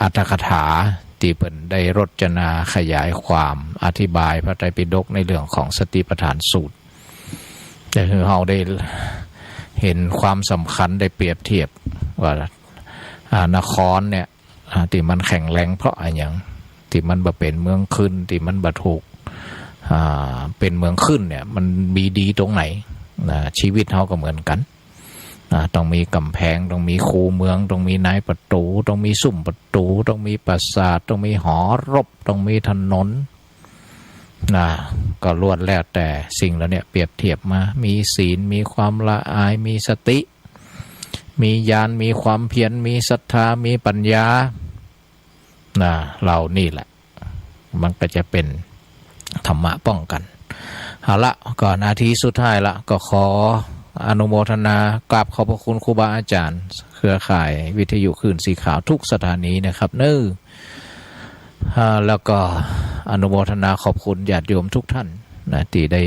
อัตถกถาที่เป็นได้รจนาขยายความอธิบายพระไตรปิฎกในเรื่องของสติปัฏฐานสูตรแต่คือเราได้เห็นความสำคัญได้เปรียบเทียบว่านครเนี่ยที่มันแข็งแรงเพราะอะไรอย่างที่มันบ่เป็นเมืองขึ้นที่มันบ่ถูกเป็นเมืองขึ้นเนี่ยมันมีดีตรงไหนชีวิตเราก็เหมือนกันต้องมีกำแพงต้องมีคูเมืองต้องมีนายประตูต้องมีซุ้มประตูต้องมีปราสาทต้องมีหอรบต้องมีถนนก็ล้วนแล้วแต่สิ่งแล้วเนี่ยเปรียบเทียบมามีศีลมีความละอายมีสติมีญาณมีความเพียรมีศรัทธามีปัญญาเรานี่แหละมันก็จะเป็นธรรมะป้องกันเอาละก่อนนาทีสุดท้ายละก็ขออนุโมทนากราบขอบพระคุณครูบาอาจารย์เครือข่ายวิทยุคลื่นสีขาวทุกสถานีนะครับแล้วก็อนุโมทนาขอบคุณญาติโยมทุกท่านนะที่ได้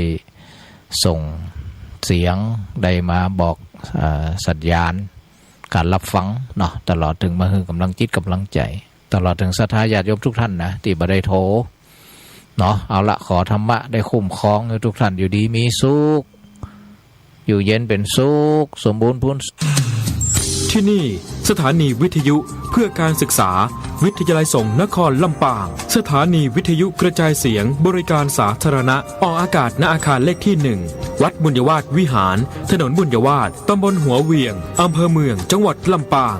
ส่งเสียงได้มาบอกสัญญาณการรับฟังเนาะตลอดถึงมาคือกำลังจิตกำลังใจตลอดถึงศรัทธาญาติโยมทุกท่านนะที่บ่ได้โทรเนาะเอาละขอธรรมะได้คุ้มครองให้ทุกท่านอยู่ดีมีสุขอยู่เย็นเป็นสุขสมบูรณ์พูนที่นี่สถานีวิทยุเพื่อการศึกษาวิทยาลัยสงฆ์นครลำปางสถานีวิทยุกระจายเสียงบริการสาธารณะออกอากาศณอาคารเลขที่ 1 วัดบุญยวาทวิหารถนนบุญยวาทตำบลหัวเวียงอำเภอเมืองจังหวัดลำปาง